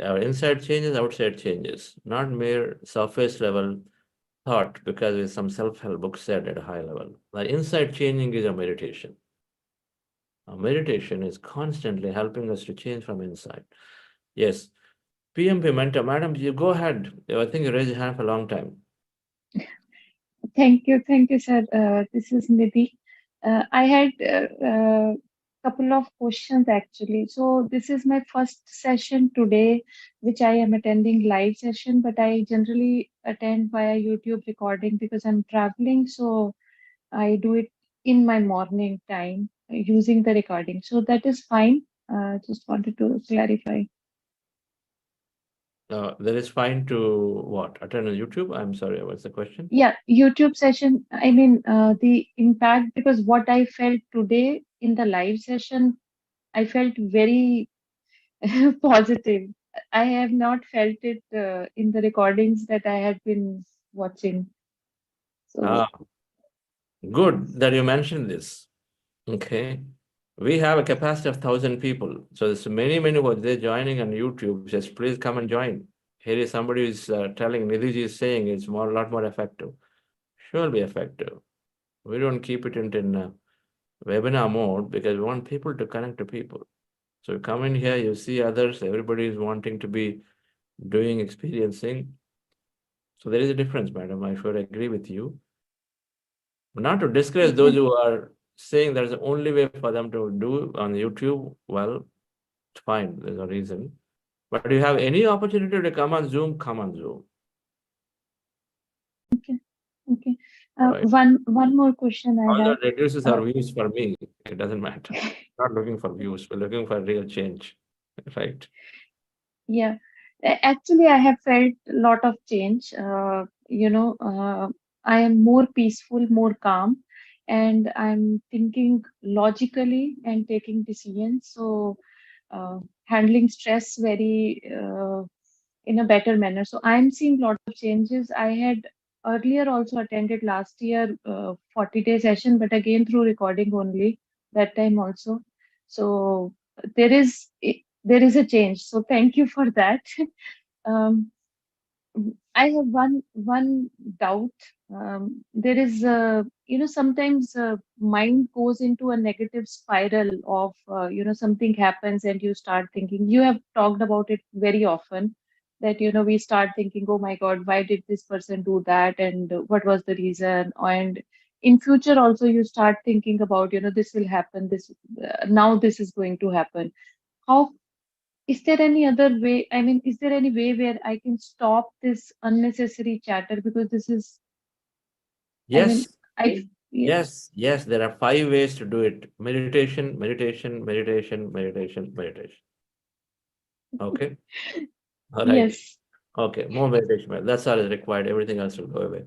Our inside changes, outside changes, not mere surface level thought, because some self-help book said at a high level. The inside changing is a meditation. A meditation is constantly helping us to change from inside. Yes. PMP mentor, madam, you go ahead. I think you raised your hand for a long time. Thank you, sir. This is Nidhi. I had a couple of questions actually. So this is my first session today, which I am attending live session, but I generally attend via YouTube recording because I'm traveling. So I do it in my morning time using the recording. So that is fine. Just wanted to clarify. That is fine to what? Attend on YouTube? I'm sorry, what's the question? Yeah, YouTube session. I mean, the impact, because what I felt today in the live session, I felt very positive. I have not felt it in the recordings that I have been watching. So, Good that you mentioned this. Okay. We have a capacity of 1,000 people. So there's many who are there joining on YouTube. Just please come and join. Here is somebody who's telling, Nidhiji is saying it's a lot more effective. Sure be effective. We don't keep it in webinar mode because we want people to connect to people. So you come in here, you see others, everybody is wanting to be doing, experiencing. So there is a difference, madam. I should agree with you. Not to discourage those who are saying there's the only way for them to do on YouTube. Well, it's fine. There's a reason. But if you have any opportunity to come on Zoom, come on Zoom. okay. Right. One more question I All have. that reduces our views for me. It doesn't matter. Not looking for views. We're looking for real change. Right. Yeah, actually, I have felt a lot of change. I am more peaceful, more calm, and I'm thinking logically and taking decisions. So, handling stress very in a better manner. So, I'm seeing lots of changes. I had earlier also attended last year 40-day session, but again through recording only that time also. So, there is a change. So thank you for that. I have one doubt. There is sometimes mind goes into a negative spiral of something happens and you start thinking. You have talked about it very often that we start thinking, oh my God, why did this person do that, and what was the reason? And in future also you start thinking about this will happen, this now this is going to happen. How is there any other way? I mean, is there any way where I can stop this unnecessary chatter? Because this is, Yes. yeah. Yes. There are 5 ways to do it. Meditation, meditation, meditation, meditation, meditation. Okay. All right. Yes. Okay. More meditation. That's all is required. Everything else will go away.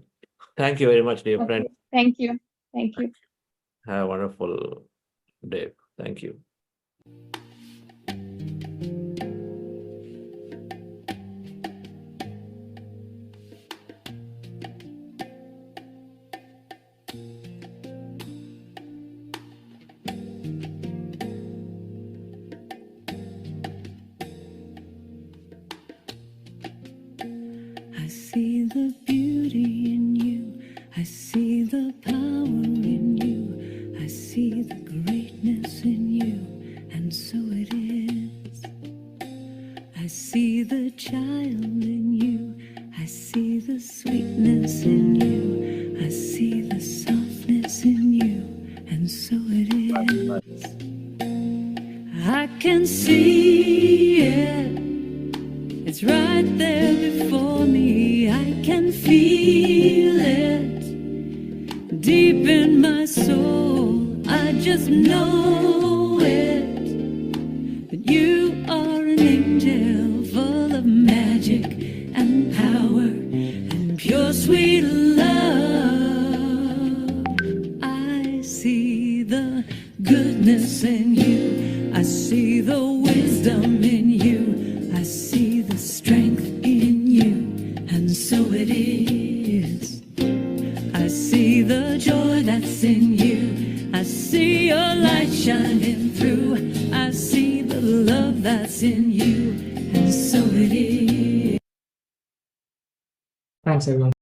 Thank you very much, dear friend. Thank you. Thank you. Have a wonderful day. Thank you. I see the beauty in you. I see the power in you. I see the greatness in you. And so it is. I see the child in you. I see the sweetness in you. I see the softness in you. And so it is. I can see it. It's right there before me. I can feel it deep in my soul. I just know it. That you are an angel full of magic and power and pure sweet love. I see the goodness in you. I see the wisdom in you. I see the strength in you, and so it is. I see the joy that's in you. I see your light shining through. I see the love that's in you, and so it is. Thanks everyone